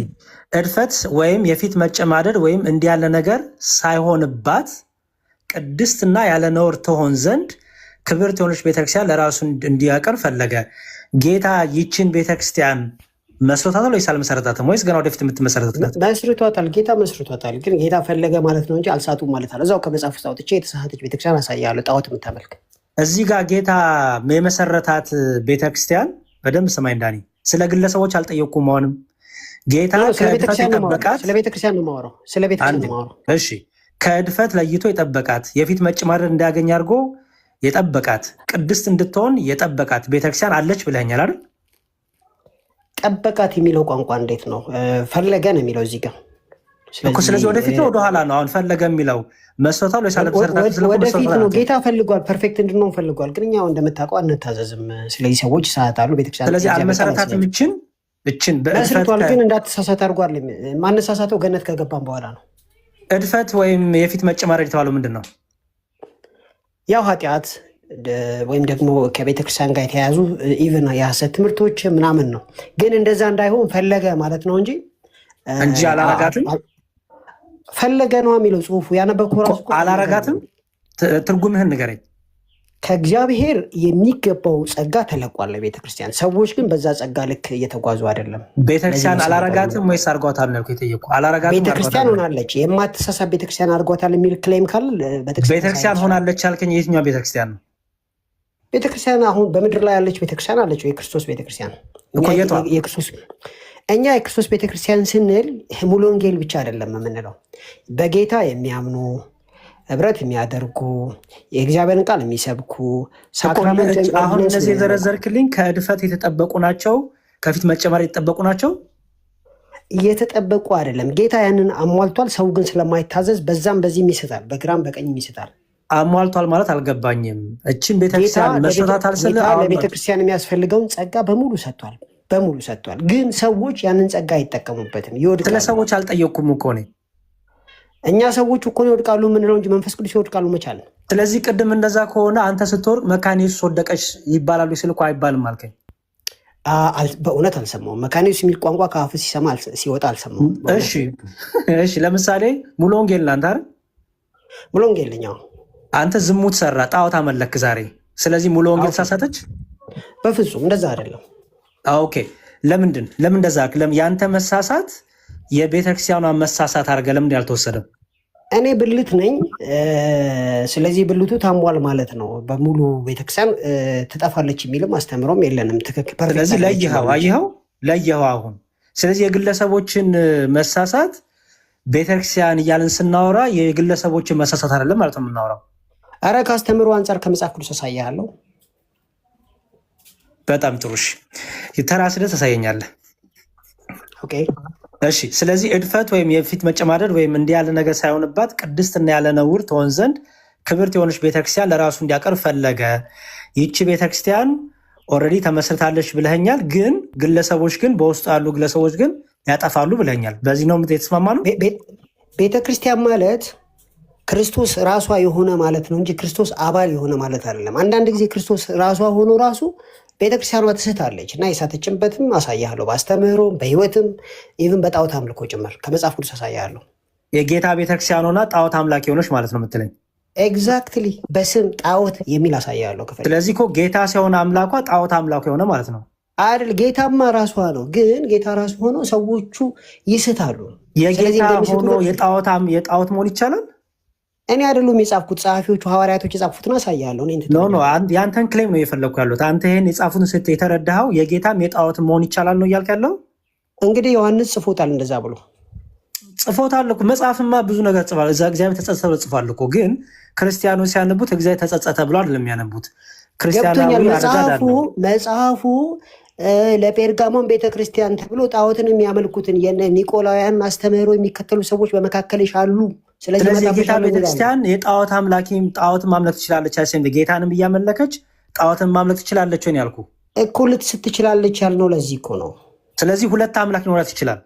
እድፈት ወይም የፊት መጨማደድ ወይም እንዲህ ያለ ነገር ሳይሆንባት ቅድስትና ያለ ነውር ትሆን ዘንድ ክብርት የሆነች ቤተክርስቲያን ለራሱ እንዲያቀርብ ፈለገ። ጌታ ይችን ቤተክርስቲያን መስርቷታል ወይስ አልመሰረታትም? ወይስ ገና ወደፊት የምትመሰረትለት? መስርቷታል። ጌታ መስርቷታል። ግን ጌታ ፈለገ ማለት ነው እንጂ አልሳቱም ማለት አለ። እዛው ከመጽሐፍ ውስጥ አውጥቼ የተሳሳተች ቤተክርስቲያን አሳያለሁ፣ ጣዖት የምታመልክ። እዚህ ጋር ጌታ የመሰረታት ቤተክርስቲያን በደንብ ስማኝ ዳኒ፣ ስለ ግለሰቦች አልጠየኩም። አሁንም ጌታ ከእድፈት የጠበቃት ስለ ቤተክርስቲያን ነው የማወራው። ስለ ቤተክርስቲያን ነው የማወራው። እሺ ከእድፈት ለይቶ የጠበቃት የፊት መጨማደድ እንዳያገኝ አድርጎ የጠበቃት ቅድስት እንድትሆን የጠበቃት ቤተክርስቲያን አለች ብለኛል አይደል? ጠበቃት የሚለው ቋንቋ እንዴት ነው? ፈለገ ነው የሚለው እዚህ ጋር። ስለዚህ ወደፊት ነው ወደኋላ ነው? አሁን ፈለገ የሚለው መስርቷል ወይስ አልመሰረታትም? ወደፊት ነው። ጌታ ፈልጓል፣ ፐርፌክት እንድንሆን ፈልጓል። ግን እኛ እንደምታውቀው አንታዘዝም። ስለዚህ ሰዎች ይሳሳታሉ። ቤተክርስቲያን ስለዚህ አልመሰረታትም። እችን መስርቷል፣ ግን እንዳትሳሳት አድርጓል። ማነሳሳተው ገነት ከገባን በኋላ ነው። እድፈት ወይም የፊት መጨማደድ የተባለው ምንድን ነው? ያው ኃጢአት ወይም ደግሞ ከቤተክርስቲያን ጋር የተያያዙ ኢቨን የሐሰት ትምህርቶች ምናምን ነው። ግን እንደዛ እንዳይሆን ፈለገ ማለት ነው እንጂ አላረጋትም። ፈለገ ነው የሚለው ጽሁፉ። ያነበብከው ራሱ አላረጋትም። ትርጉምህን ንገረኝ። ከእግዚአብሔር የሚገባው ጸጋ ተለቋል ለቤተክርስቲያን። ሰዎች ግን በዛ ጸጋ ልክ እየተጓዙ አይደለም። ቤተክርስቲያን አላረጋትም ወይስ አርጓታል ነው የጠየቁ? አላረጋትም። ቤተክርስቲያን ሆናለች። የማትሳሳት ቤተክርስቲያን አርጓታል የሚል ክሌም ካለ ቤተክርስቲያን ሆናለች ያልከኝ የትኛው ቤተክርስቲያን ነው? ቤተክርስቲያን አሁን በምድር ላይ ያለች ቤተክርስቲያን አለች። የክርስቶስ ቤተክርስቲያን እኛ የክርስቶስ ቤተክርስቲያን ስንል ሙሉ ወንጌል ብቻ አይደለም የምንለው። በጌታ የሚያምኑ ህብረት የሚያደርጉ የእግዚአብሔርን ቃል የሚሰብኩ ሳክራመንት። አሁን እነዚህ የዘረዘርክልኝ ከእድፈት የተጠበቁ ናቸው? ከፊት መጨመር የተጠበቁ ናቸው? እየተጠበቁ አይደለም። ጌታ ያንን አሟልቷል። ሰው ግን ስለማይታዘዝ በዛም በዚህም ይስታል፣ በግራም በቀኝም ይስታል። አሟልቷል ማለት አልገባኝም። እችን ቤተክርስቲያን መስራታል ስለ ለቤተክርስቲያን የሚያስፈልገውን ጸጋ በሙሉ ሰጥቷል። ግን ሰዎች ያንን ጸጋ አይጠቀሙበትም፣ ይወድቃሉ። ስለ ሰዎች አልጠየቅኩም እኮ እኔ። እኛ ሰዎች እኮ ይወድቃሉ የምንለው እንጂ መንፈስ ቅዱስ ይወድቃሉ መቻል። ስለዚህ ቅድም እንደዛ ከሆነ አንተ ስትወርቅ መካነ ኢየሱስ ወደቀች ይባላሉ ሲል እኮ አይባልም አልከኝ። በእውነት አልሰማሁም። መካነ ኢየሱስ የሚል ቋንቋ ከአፍ ሲወጣ አልሰማሁም። እሺ ለምሳሌ ሙሉ ወንጌል አንተ አይደል? ሙሉ ወንጌልኛው አንተ ዝሙት ሰራ፣ ጣዖት አመለክ ዛሬ። ስለዚህ ሙሉ ወንጌል ተሳሳተች? በፍጹም እንደዛ አይደለም። ኦኬ ለምን እንደዛ? ያንተ መሳሳት የቤተክርስቲያኗን መሳሳት አድርገህ ለምን ያልተወሰደም? እኔ ብልት ነኝ። ስለዚህ ብልቱ ታሟል ማለት ነው። በሙሉ ቤተክርስቲያን ትጠፋለች የሚልም አስተምሮም የለንም። ትክክል። ስለዚህ ለይኸው አሁን። ስለዚህ የግለሰቦችን መሳሳት ቤተክርስቲያን እያልን ስናወራ የግለሰቦችን መሳሳት አይደለም ማለት ነው የምናወራው። አረ ከአስተምሮ አንጻር ከመጽሐፍ ቅዱስ አሳያለሁ። በጣም ጥሩ። ተራ ስለ ታሳየኛለህ። ኦኬ እሺ። ስለዚህ እድፈት ወይም የፊት መጨማደድ ወይም እንዲህ ያለ ነገር ሳይሆንባት ቅድስትና ያለ ነውር ትሆን ዘንድ ክብርት የሆነች ቤተክርስቲያን ለራሱ እንዲያቀርብ ፈለገ። ይቺ ቤተክርስቲያን ኦልሬዲ ተመስርታለች ብለኸኛል። ግን ግለሰቦች ግን በውስጡ ያሉ ግለሰቦች ግን ያጠፋሉ ብለኸኛል። በዚህ ነው የተስማማ ነው። ቤተክርስቲያን ማለት ክርስቶስ ራሷ የሆነ ማለት ነው እንጂ ክርስቶስ አባል የሆነ ማለት አይደለም። አንዳንድ ጊዜ ክርስቶስ ራሷ ሆኖ ራሱ ቤተክርስቲያኗ ትስታለች እና የሳተችበትም አሳያለሁ። በአስተምህሮ በህይወትም ኢቭን በጣዖት አምልኮ ጭምር ከመጽሐፍ ቅዱስ አሳያለሁ። የጌታ ቤተክርስቲያን ሆና ጣዖት አምላክ የሆነች ማለት ነው የምትለኝ? ኤግዛክትሊ በስም ጣዖት የሚል አሳያለሁ። ስለዚህ እኮ ጌታ ሲሆን አምላኳ ጣዖት አምላክ የሆነ ማለት ነው አይደል? ጌታማ ራሷ ነው። ግን ጌታ ራሱ ሆኖ ሰዎቹ ይስታሉ። የጌታ ሆኖ የጣዖት መሆን ይቻላል? እኔ አይደሉም የጻፍኩት፣ ጸሐፊዎቹ ሐዋርያቶች የጻፉትን አሳያለሁ። የአንተን ክሌም ነው የፈለግኩ ያሉት። አንተ ይህን የጻፉትን የተረዳኸው የጌታም የጣዖት መሆን ይቻላል ነው እያልክ ያለው? እንግዲህ ዮሐንስ ጽፎታል፣ እንደዛ ብሎ ጽፎታል እኮ። መጽሐፍማ ብዙ ነገር ጽፏል። እዛ እግዚአብሔር ተጸጸተ ብሎ ጽፏል እኮ። ግን ክርስቲያኖች ሲያነቡት እግዚአብሔር ተጸጸተ ብሎ አይደለም የሚያነቡት። ገብቶኛል። መጽሐፉ ለጴርጋሞን ቤተክርስቲያን ተብሎ ጣዖትን የሚያመልኩትን የኒቆላውያን አስተምህሮ የሚከተሉ ሰዎች በመካከልሽ አሉ። ስለዚህ የጌታ ቤተክርስቲያን የጣዖት አምላኪም ጣዖትን ማምለክ ትችላለች። ጌታንም እያመለከች ጣዖትን ማምለክ ትችላለች ወይ ያልኩ እኮ። ልትስት ትችላለች ያልነው ለዚህ እኮ ነው። ስለዚህ ሁለት አምላክ ሊኖራት ይችላል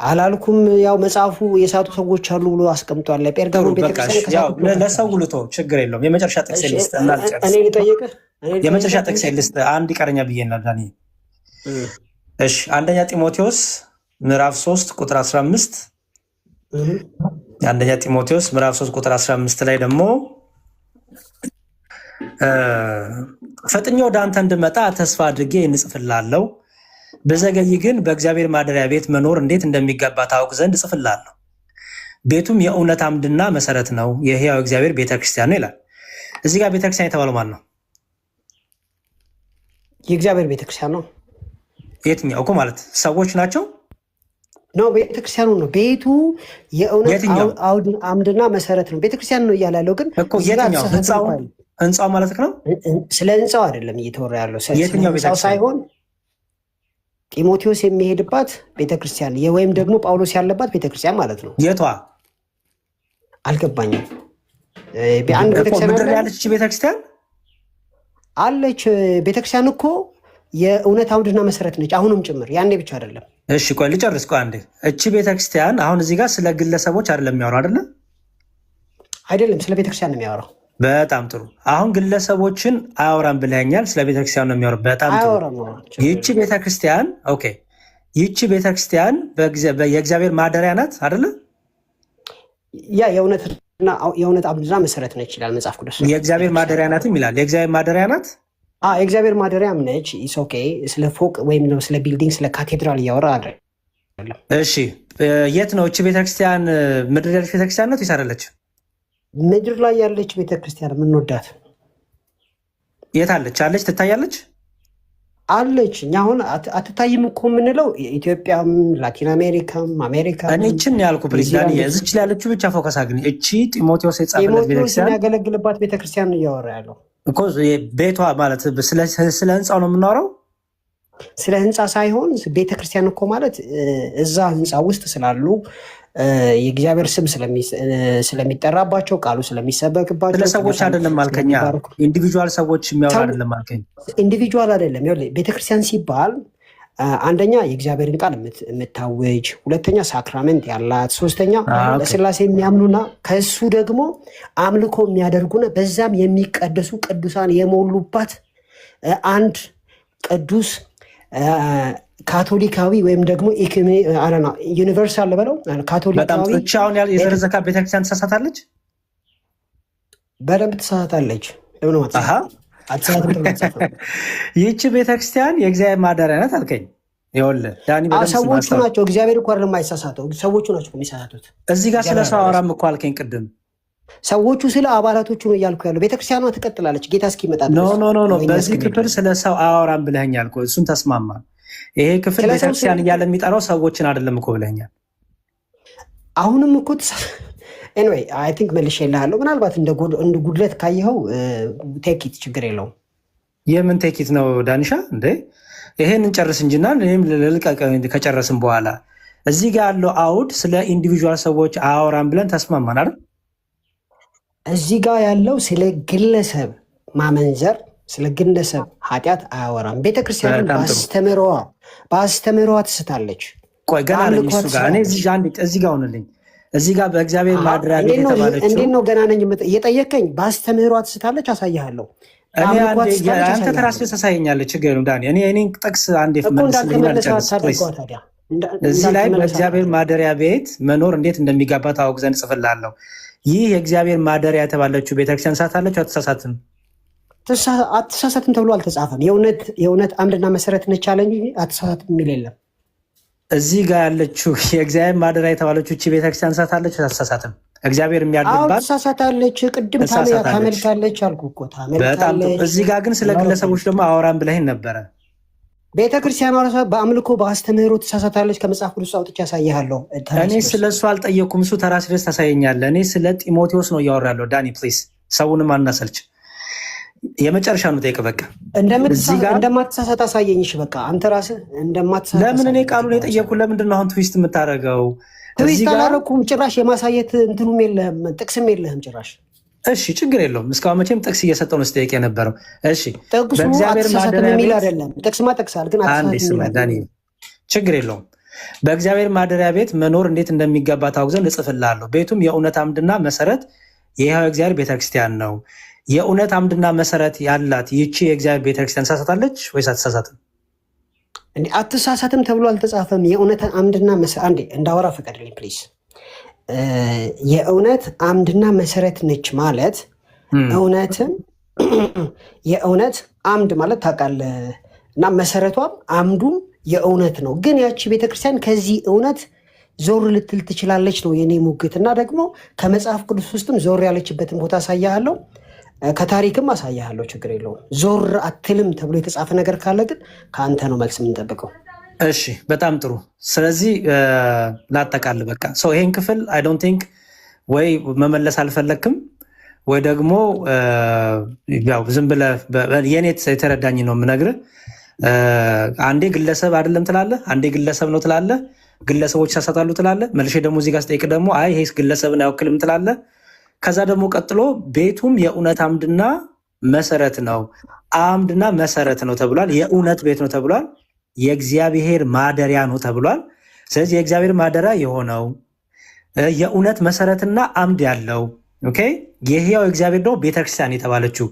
አላልኩም? ያው መጽሐፉ የሳቱ ሰዎች አሉ ብሎ አስቀምጧል። ለጴርጋሞን ቤተክርስቲያን ለሰው ልቶ ችግር የለውም። የመጨረሻ ጥቅስ ልስጥ እና እኔ ልጠይቅህ። የመጨረሻ ጥቅስ ልስጥ፣ አንድ ይቀረኛ ብዬ ዳኒ። እሺ፣ አንደኛ ጢሞቴዎስ ምዕራፍ 3 ቁጥር 15 አንደኛ ጢሞቴዎስ ምዕራፍ 3 ቁጥር 15 ላይ ደግሞ ፈጥኜ ወደ አንተ እንድመጣ ተስፋ አድርጌ እንጽፍልሃለሁ፣ በዘገይ ግን በእግዚአብሔር ማደሪያ ቤት መኖር እንዴት እንደሚገባ ታውቅ ዘንድ እጽፍልሃለሁ። ቤቱም የእውነት አምድና መሰረት ነው፣ የሕያው እግዚአብሔር ቤተክርስቲያን ነው ይላል። እዚህ ጋር ቤተክርስቲያን የተባለው ማን ነው? የእግዚአብሔር ቤተክርስቲያን ነው። የትኛው እኮ ማለት ሰዎች ናቸው ነው? ቤተክርስቲያኑ ነው። ቤቱ የእውነት አምድና መሰረት ነው። ቤተክርስቲያን ነው እያለ ያለው ግን ህንፃው ማለት ነው። ስለ ህንፃው አይደለም እየተወራ ያለው። የትኛው ቤተክርስቲያን ሳይሆን ጢሞቴዎስ የሚሄድባት ቤተክርስቲያን ወይም ደግሞ ጳውሎስ ያለባት ቤተክርስቲያን ማለት ነው። የቷ አልገባኝም። አንድ ቤተክርስቲያን ያለች ቤተክርስቲያን አለች። ቤተክርስቲያን እኮ የእውነት አምድና መሰረት ነች፣ አሁንም ጭምር፣ ያኔ ብቻ አይደለም። እሺ ቆይ ልጨርስ። ቆይ አንዴ። እቺ ቤተክርስቲያን አሁን እዚህ ጋር ስለ ግለሰቦች አይደለም የሚያወራው አይደለ? አይደለም፣ ስለ ቤተክርስቲያን ነው የሚያወራው። በጣም ጥሩ። አሁን ግለሰቦችን አያወራም ብለኛል፣ ስለ ቤተክርስቲያን ነው የሚያወራው። በጣም ጥሩ። ይቺ ቤተክርስቲያን ኦኬ፣ ይቺ ቤተክርስቲያን የእግዚአብሔር ማደሪያ ናት አይደለ? ያ የእውነት አምድና መሰረት ነች ይላል መጽሐፍ ቅዱስ። የእግዚአብሔር ማደሪያ ናትም ይላል። የእግዚአብሔር ማደሪያ ናት። የእግዚአብሔር ማደሪያም ነች። ኦኬ፣ ስለ ፎቅ ወይም ስለ ቢልዲንግ ስለ ካቴድራል እያወራ አይደለም። እሺ፣ የት ነው እቺ ቤተክርስቲያን? ምድር ያለች ቤተክርስቲያን ናት ይሳረለች? ምድር ላይ ያለች ቤተክርስቲያን የምንወዳት የት አለች? አለች፣ ትታያለች፣ አለች። እኛ አሁን አትታይም እኮ የምንለው ኢትዮጵያም፣ ላቲን አሜሪካም፣ አሜሪካ። እኔ እችን ያልኩ ፕሊዝ ዳኒ፣ እዚች ላይ ያለችው ብቻ ፎከስ አግኝ። እቺ ጢሞቴዎስ የጻፈለት ቤተክርስቲያን የሚያገለግልባት ቤተክርስቲያን እያወራ ያለው እኮ ቤቷ ማለት ስለ ህንፃው ነው የምናወራው። ስለ ህንፃ ሳይሆን ቤተክርስቲያን እኮ ማለት እዛ ህንፃ ውስጥ ስላሉ የእግዚአብሔር ስም ስለሚጠራባቸው ቃሉ ስለሚሰበክባቸው ስለ ሰዎች አይደለም አልከኛ። ኢንዲቪጁዋል ሰዎች የሚያወራ አይደለም አልከኝ። ኢንዲቪጁዋል አይደለም። ቤተክርስቲያን ሲባል አንደኛ የእግዚአብሔርን ቃል የምታወጅ፣ ሁለተኛ ሳክራመንት ያላት፣ ሶስተኛ በስላሴ የሚያምኑና ከሱ ደግሞ አምልኮ የሚያደርጉና በዛም የሚቀደሱ ቅዱሳን የሞሉባት አንድ ቅዱስ ካቶሊካዊ ወይም ደግሞ ዩኒቨርሳል ልበለው ካቶሊካዊ። አሁን የዘረዘካ ቤተክርስቲያን ትሳሳታለች፣ በደንብ ትሳሳታለች። ይህች ቤተክርስቲያን የእግዚአብሔር ማደሪያ ናት አልከኝ። ይኸውልህ ዳኒ፣ ሰዎቹ ናቸው። እግዚአብሔር እኮ አይደለም የማይሳሳተው፣ ሰዎቹ ናቸው የሚሳሳቱት። እዚህ ጋር ስለ ሰው አወራም እኮ አልከኝ ቅድም። ሰዎቹ ስለ አባላቶቹ ነው እያልኩ ያለው። ቤተክርስቲያኗ ትቀጥላለች ጌታ እስኪመጣ። ኖ በዚህ ክፍል ስለ ሰው አወራም ብለኸኛል እኮ፣ እሱን ተስማማ። ይሄ ክፍል ቤተክርስቲያን እያለ የሚጠራው ሰዎችን አይደለም እኮ ብለኸኛል። አሁንም እኮ ኤኒዌይ አይ ቲንክ መልሼልሃለሁ። ምናልባት እንደ ጉድለት ካየኸው ቴኪት ችግር የለውም። የምን ቴኪት ነው ዳኒሻ? እንዴ ይሄን እንጨርስ እንጂና እኔም ልልቀቅ ከጨረስን በኋላ። እዚህ ጋር ያለው አውድ ስለ ኢንዲቪጁዋል ሰዎች አወራም ብለን ተስማማን አይደል? እዚህ ጋር ያለው ስለ ግለሰብ ማመንዘር፣ ስለ ግለሰብ ኃጢአት አያወራም። ቤተክርስቲያን በአስተምህሮዋ ትስታለች። ቆይ ገና ነኝ እሱ ጋር እኔ እዚህ ጋር ሆንልኝ። እዚህ ጋር በእግዚአብሔር ማደሪያ ቤት የተባለችው እንዴት ነው? ገና ነኝ እየጠየቀኝ። በአስተምህሯ ትስታለች፣ አሳያለሁ። አንተ ተራስ ታሳየኛለህ። ችግር የለም ዳኒ። እኔ ጥቅስ አንዴ እዚህ ላይ በእግዚአብሔር ማደሪያ ቤት መኖር እንዴት እንደሚጋባ ታወቅ ዘንድ ጽፍላለሁ። ይህ የእግዚአብሔር ማደሪያ የተባለችው ቤተክርስቲያን ሳታለች አትሳሳትም? አትሳሳትም ተብሎ አልተጻፈም። የእውነት አምድና መሰረት ነች አለ እንጂ አትሳሳትም የሚል የለም። እዚህ ጋር ያለችው የእግዚአብሔር ማደሪያ የተባለችው እቺ ቤተክርስቲያን ሳታለች አትሳሳትም? እግዚአብሔር የሚያድርባት ትሳሳታለች። ቅድም ታመልካለች አልኩ እኮ ታመልካለች። እዚህ ጋር ግን ስለ ግለሰቦች ደግሞ አወራን ብለኸኝ ነበረ። ቤተክርስቲያኗ በአምልኮ በአስተምህሮ ትሳሳታለች። ከመጽሐፍ ቅዱስ አውጥቼ ያሳይሃለሁ። እኔ ስለ እሱ አልጠየኩም። እሱ ተራስ ድረስ ታሳየኛለህ። እኔ ስለ ጢሞቴዎስ ነው እያወራለሁ። ዳኒ ፕሊዝ፣ ሰውንም አናሰልች። የመጨረሻ ነው ጠይቅ። በቃ እንደማትሳሳት አሳየኝሽ። በቃ አንተ ራስህ እንደማትሳሳት ለምን እኔ ቃሉን የጠየኩህ ለምንድን ነው አሁን ትዊስት የምታደርገው? ትዊስት አላደረኩም ጭራሽ። የማሳየት እንትኑም የለህም ጥቅስም የለህም ጭራሽ። እሺ ችግር የለውም። እስካሁን መቼም ጥቅስ እየሰጠው ነው ስጠይቅ የነበረው። እሺ ጥቅሱ አትሳሳትም የሚል አይደለም። ጥቅስማ ጠቅሳል ግን ዳኒ ችግር የለውም። በእግዚአብሔር ማደሪያ ቤት መኖር እንዴት እንደሚገባ ታውቅ ዘንድ እጽፍልሃለሁ። ቤቱም የእውነት አምድና መሰረት የሕያው እግዚአብሔር ቤተክርስቲያን ነው። የእውነት አምድና መሰረት ያላት ይቺ የእግዚአብሔር ቤተክርስቲያን ትሳሳታለች ወይስ አትሳሳትም? አትሳሳትም ተብሎ አልተጻፈም። የእውነት አምድና መሰረት አንዴ እንዳወራ ፈቀድልኝ ፕሊዝ። የእውነት አምድና መሰረት ነች ማለት እውነትም የእውነት አምድ ማለት ታውቃለህ፣ እና መሰረቷም አምዱም የእውነት ነው። ግን ያቺ ቤተክርስቲያን ከዚህ እውነት ዞር ልትል ትችላለች ነው የኔ ሙግት። እና ደግሞ ከመጽሐፍ ቅዱስ ውስጥም ዞር ያለችበትን ቦታ አሳያለሁ፣ ከታሪክም አሳያለሁ። ችግር የለውም። ዞር አትልም ተብሎ የተጻፈ ነገር ካለ ግን ከአንተ ነው መልስ የምንጠብቀው። እሺ በጣም ጥሩ። ስለዚህ ላጠቃል በቃ ሰው ይሄን ክፍል አይ ዶንት ቲንክ ወይ መመለስ አልፈለክም ወይ ደግሞ ያው ዝም ብለህ የኔት የተረዳኝ ነው የምነግርህ። አንዴ ግለሰብ አይደለም ትላለህ፣ አንዴ ግለሰብ ነው ትላለህ፣ ግለሰቦች ያሳታሉ ትላለህ። መልሼ ደግሞ እዚህ ጋር ስጠይቅ ደግሞ አይ ይሄስ ግለሰብን አይወክልም ትላለህ። ከዛ ደግሞ ቀጥሎ ቤቱም የእውነት አምድና መሰረት ነው። አምድና መሰረት ነው ተብሏል። የእውነት ቤት ነው ተብሏል። የእግዚአብሔር ማደሪያ ነው ተብሏል። ስለዚህ የእግዚአብሔር ማደሪያ የሆነው የእውነት መሰረትና አምድ ያለው ኦኬ፣ የሕያው እግዚአብሔር ደግሞ ቤተክርስቲያን የተባለችው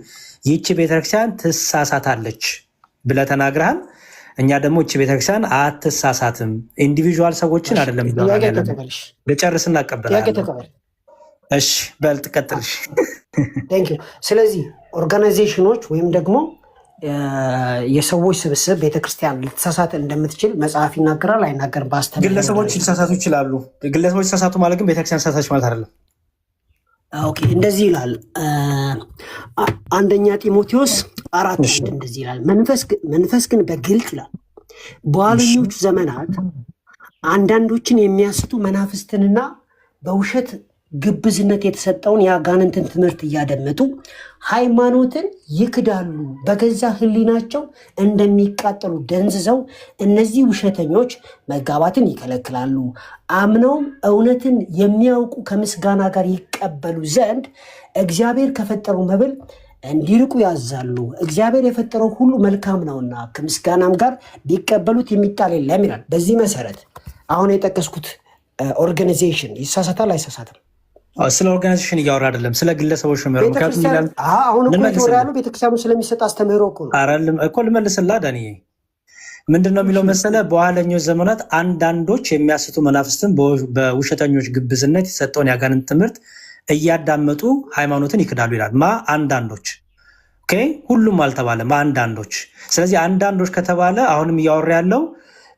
ይቺ ቤተክርስቲያን ትሳሳታለች ብለህ ተናግረሃል። እኛ ደግሞ ይቺ ቤተክርስቲያን አትሳሳትም፣ ኢንዲቪዥዋል ሰዎችን አይደለም። ልጨርስና እቀበላለሁ። እሺ በል ትቀጥልሽ። ስለዚህ ኦርጋናይዜሽኖች ወይም ደግሞ የሰዎች ስብስብ ቤተክርስቲያን ልትሳሳት እንደምትችል መጽሐፍ ይናገራል አይናገርም? ግለሰቦች ሊሳሳቱ ይችላሉ። ግለሰቦች ሊሳሳቱ ማለት ግን ቤተክርስቲያን ሳሳች ማለት አይደለም። ኦኬ እንደዚህ ይላል አንደኛ ጢሞቴዎስ 4 እንደዚህ ይላል፣ መንፈስ ግን በግልጥ ይላል በኋለኞቹ ዘመናት አንዳንዶችን የሚያስቱ መናፍስትንና በውሸት ግብዝነት የተሰጠውን የአጋንንትን ትምህርት እያደመጡ ሃይማኖትን ይክዳሉ። በገዛ ሕሊናቸው እንደሚቃጠሉ ደንዝዘው እነዚህ ውሸተኞች መጋባትን ይከለክላሉ። አምነውም እውነትን የሚያውቁ ከምስጋና ጋር ይቀበሉ ዘንድ እግዚአብሔር ከፈጠረው መብል እንዲርቁ ያዛሉ። እግዚአብሔር የፈጠረው ሁሉ መልካም ነውና ከምስጋናም ጋር ቢቀበሉት የሚጣል የለም ይላል። በዚህ መሰረት አሁን የጠቀስኩት ኦርጋናይዜሽን ይሳሳታል አይሳሳትም? ስለ ኦርጋናይዜሽን እያወራ አይደለም፣ ስለ ግለሰቦች ነው። አሁን እኮ ያለው ቤተክርስቲያኑ ስለሚሰጥ አስተምህሮ እኮ ልመልስልህ ዳንዬ። ምንድን ነው የሚለው መሰለ? በኋለኞች ዘመናት አንዳንዶች የሚያስቱ መናፍስትን በውሸተኞች ግብዝነት የሰጠውን የአጋንንት ትምህርት እያዳመጡ ሃይማኖትን ይክዳሉ ይላል። አንዳንዶች። ኦኬ፣ ሁሉም አልተባለም፣ አንዳንዶች። ስለዚህ አንዳንዶች ከተባለ አሁንም እያወራ ያለው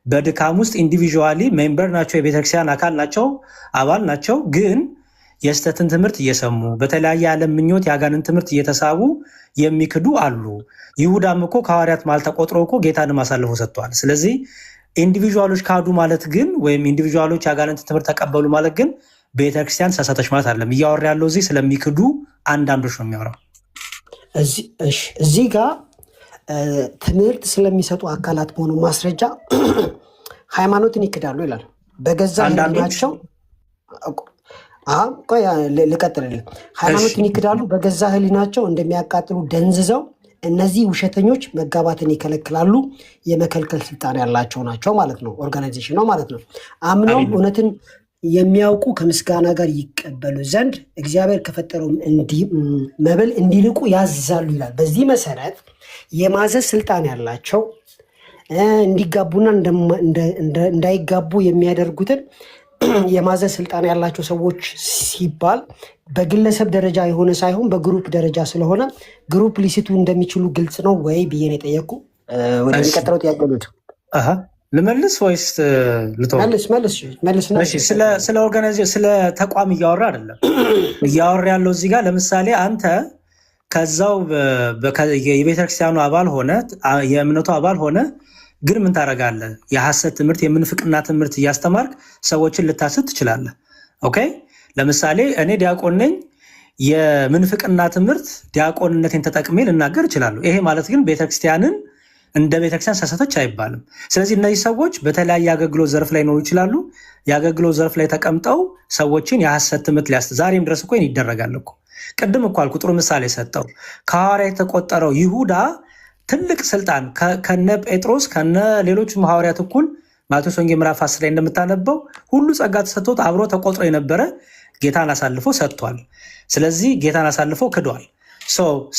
በድካም ውስጥ ኢንዲቪዥዋሊ ሜምበር ናቸው፣ የቤተክርስቲያን አካል ናቸው፣ አባል ናቸው፣ ግን የስተትን ትምህርት እየሰሙ በተለያየ ዓለም ምኞት የአጋንንት ትምህርት እየተሳቡ የሚክዱ አሉ። ይሁዳም እኮ ከሐዋርያት መሃል ተቆጥሮ እኮ ጌታንም አሳልፎ ሰጥቷል። ስለዚህ ኢንዲቪዥዋሎች ካዱ ማለት ግን ወይም ኢንዲቪዥዋሎች የአጋንንት ትምህርት ተቀበሉ ማለት ግን ቤተክርስቲያን ሳሳተች ማለት አይደለም። እያወራ ያለው እዚህ ስለሚክዱ አንዳንዶች ነው የሚያወራው። እዚህ ጋር ትምህርት ስለሚሰጡ አካላት መሆኑ ማስረጃ ሃይማኖትን ይክዳሉ ይላል። በገዛ ሕሊናቸው ልቀጥልልህ። ሃይማኖትን ይክዳሉ፣ በገዛ ሕሊናቸው እንደሚያቃጥሉ ደንዝዘው እነዚህ ውሸተኞች መጋባትን ይከለክላሉ። የመከልከል ስልጣን ያላቸው ናቸው ማለት ነው። ኦርጋናይዜሽን ነው ማለት ነው። አምነው እውነትን የሚያውቁ ከምስጋና ጋር ይቀበሉ ዘንድ እግዚአብሔር ከፈጠረው መብል እንዲልቁ ያዛሉ ይላል። በዚህ መሰረት የማዘዝ ስልጣን ያላቸው እንዲጋቡና እንዳይጋቡ የሚያደርጉትን የማዘዝ ስልጣን ያላቸው ሰዎች ሲባል በግለሰብ ደረጃ የሆነ ሳይሆን በግሩፕ ደረጃ ስለሆነ ግሩፕ ሊስቱ እንደሚችሉ ግልጽ ነው ወይ ብዬ ነው የጠየቅኩ። ወደሚቀጥለው ጥያቄ ልመልስ ወይስ መልስ? ስለ ኦርጋናይዜሽን ስለ ተቋም እያወራ አይደለም። እያወራ ያለው እዚህ ጋር ለምሳሌ አንተ ከዛው የቤተክርስቲያኑ አባል ሆነ የእምነቱ አባል ሆነ ግን ምን ታደርጋለህ? የሐሰት ትምህርት የምንፍቅና ትምህርት እያስተማርክ ሰዎችን ልታስት ትችላለህ። ኦኬ፣ ለምሳሌ እኔ ዲያቆን ነኝ። የምንፍቅና ትምህርት ዲያቆንነቴን ተጠቅሜ ልናገር እችላለሁ። ይሄ ማለት ግን ቤተክርስቲያንን እንደ ቤተክርስቲያን ሳሳተች አይባልም። ስለዚህ እነዚህ ሰዎች በተለያየ አገልግሎት ዘርፍ ላይ ኖሩ ይችላሉ። የአገልግሎት ዘርፍ ላይ ተቀምጠው ሰዎችን የሐሰት ትምህርት ዛሬም ድረስ እኮ ይደረጋል እኮ። ቅድም እኮ አልኩ፣ ጥሩ ምሳሌ ሰጠው። ከሐዋርያ የተቆጠረው ይሁዳ ትልቅ ስልጣን ከነ ጴጥሮስ ከነ ሌሎችም ሐዋርያት እኩል ማቴዎስ ወንጌል ምዕራፍ 10 ላይ እንደምታነበው ሁሉ ጸጋ ተሰጥቶት አብሮ ተቆጥሮ የነበረ ጌታን አሳልፎ ሰጥቷል። ስለዚህ ጌታን አሳልፎ ክዷል።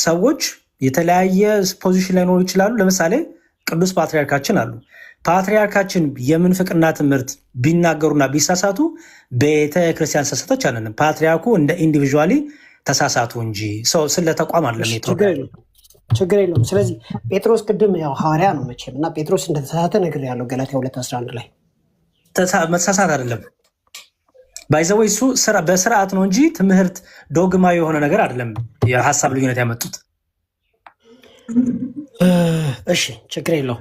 ሰዎች የተለያየ ፖዚሽን ላይ ኖሩ ይችላሉ። ለምሳሌ ቅዱስ ፓትሪያርካችን አሉ። ፓትሪያርካችን የምንፍቅና ትምህርት ቢናገሩና ቢሳሳቱ ቤተክርስቲያን ተሳሳተች አንልም። ፓትሪያርኩ እንደ ኢንዲቪዥዋሊ ተሳሳቱ እንጂ ስለ ተቋም አይደለም። ችግር የለውም። ስለዚህ ጴጥሮስ ቅድም ያው ሐዋርያ ነው መቼም እና ጴጥሮስ እንደተሳሳተ ነግሬያለሁ ገላትያ 2:11 ላይ መሳሳት አይደለም ባይዘወይ እሱ በስርዓት ነው እንጂ ትምህርት ዶግማዊ የሆነ ነገር አይደለም። የሀሳብ ልዩነት ያመጡት። እሺ ችግር የለው።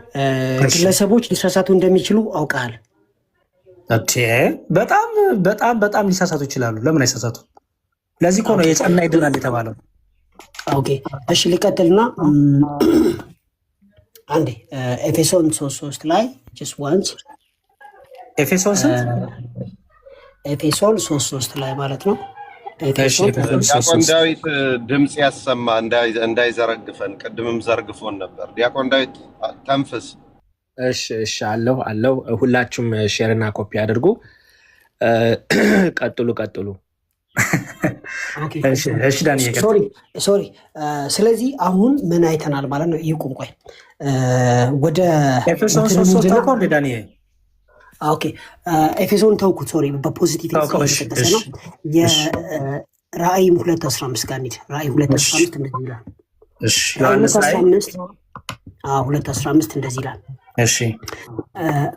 ግለሰቦች ሊሳሳቱ እንደሚችሉ አውቃል። በጣም በጣም በጣም ሊሳሳቱ ይችላሉ። ለምን አይሳሳቱ? ለዚህ እኮ ነው የጸና ይድናል የተባለው። ኦኬ እሺ ሊቀጥልና አንዴ ኤፌሶን 3:3 ላይ just once ኤፌሶን ስንት? ኤፌሶን 3:3 ላይ ማለት ነው። ዲያቆን ዳዊት ድምፅ ያሰማ እንዳይዘረግፈን፣ ቅድምም ዘርግፎን ነበር። ዲያቆን ዳዊት ተንፍስ። እሺ አለው። ሁላችሁም ሼርና ኮፒ አድርጉ። ቀጥሉ። እሺ ዳንኤል ሶሪ። ስለዚህ አሁን ምን አይተናል ማለት ነው? ይቁም ቆይ ወደ ኤፌሶን 3:3 ነው ዳንኤል። ኦኬ ኤፌሶን ተውኩት። ሶሪ በፖዚቲቭ የተጠቀሰ ነው። የራእይ 2:15 ጋር እንሂድ። ራእይ 2:15 እንደዚህ ይላል። እሺ 2:15 እንደዚህ ይላል። እሺ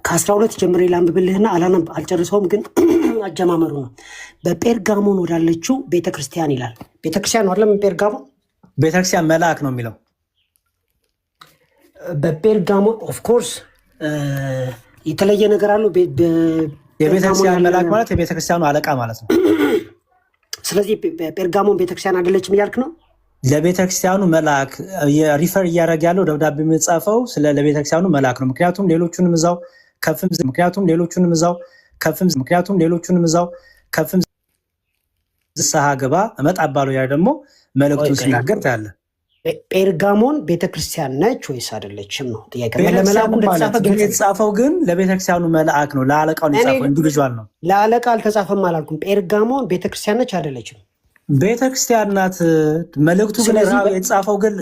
ከ12 ጀምሬ ላንብብልህና አልጨርሰውም፣ ግን አጀማመሩ ነው። በጴርጋሞን ወዳለችው ቤተክርስቲያን ይላል። ቤተክርስቲያን ነው አይደለም? ጴርጋሞን ቤተክርስቲያን መልአክ ነው የሚለው። በጴርጋሞን ኦፍ ኮርስ የተለየ ነገር አለው። የቤተክርስቲያን መልአክ ማለት የቤተክርስቲያኑ አለቃ ማለት ነው። ስለዚህ ጴርጋሞን ቤተክርስቲያን አይደለችም እያልክ ነው? ለቤተክርስቲያኑ መልአክ ሪፈር እያደረገ ያለው ደብዳቤ የሚጻፈው ስለ ለቤተክርስቲያኑ መልአክ ነው። ምክንያቱም ሌሎቹንም እዛው ከፍም ዝስሐ ግባ እመጣባለሁ ያ ደግሞ መልእክቱን ሲናገር ታያለህ። ጴርጋሞን ቤተክርስቲያን ነች ወይስ አይደለችም ነው ጥያቄ። የተጻፈው ግን ለቤተክርስቲያኑ መልአክ ነው፣ ለአለቃው ነው የጻፈው፣ ኢንዲቪዥዋል ነው። ለአለቃ አልተጻፈም አላልኩም። ጴርጋሞን ቤተክርስቲያን ነች አይደለችም? ቤተክርስቲያን ናት። መልእክቱ ግን የተጻፈው ግን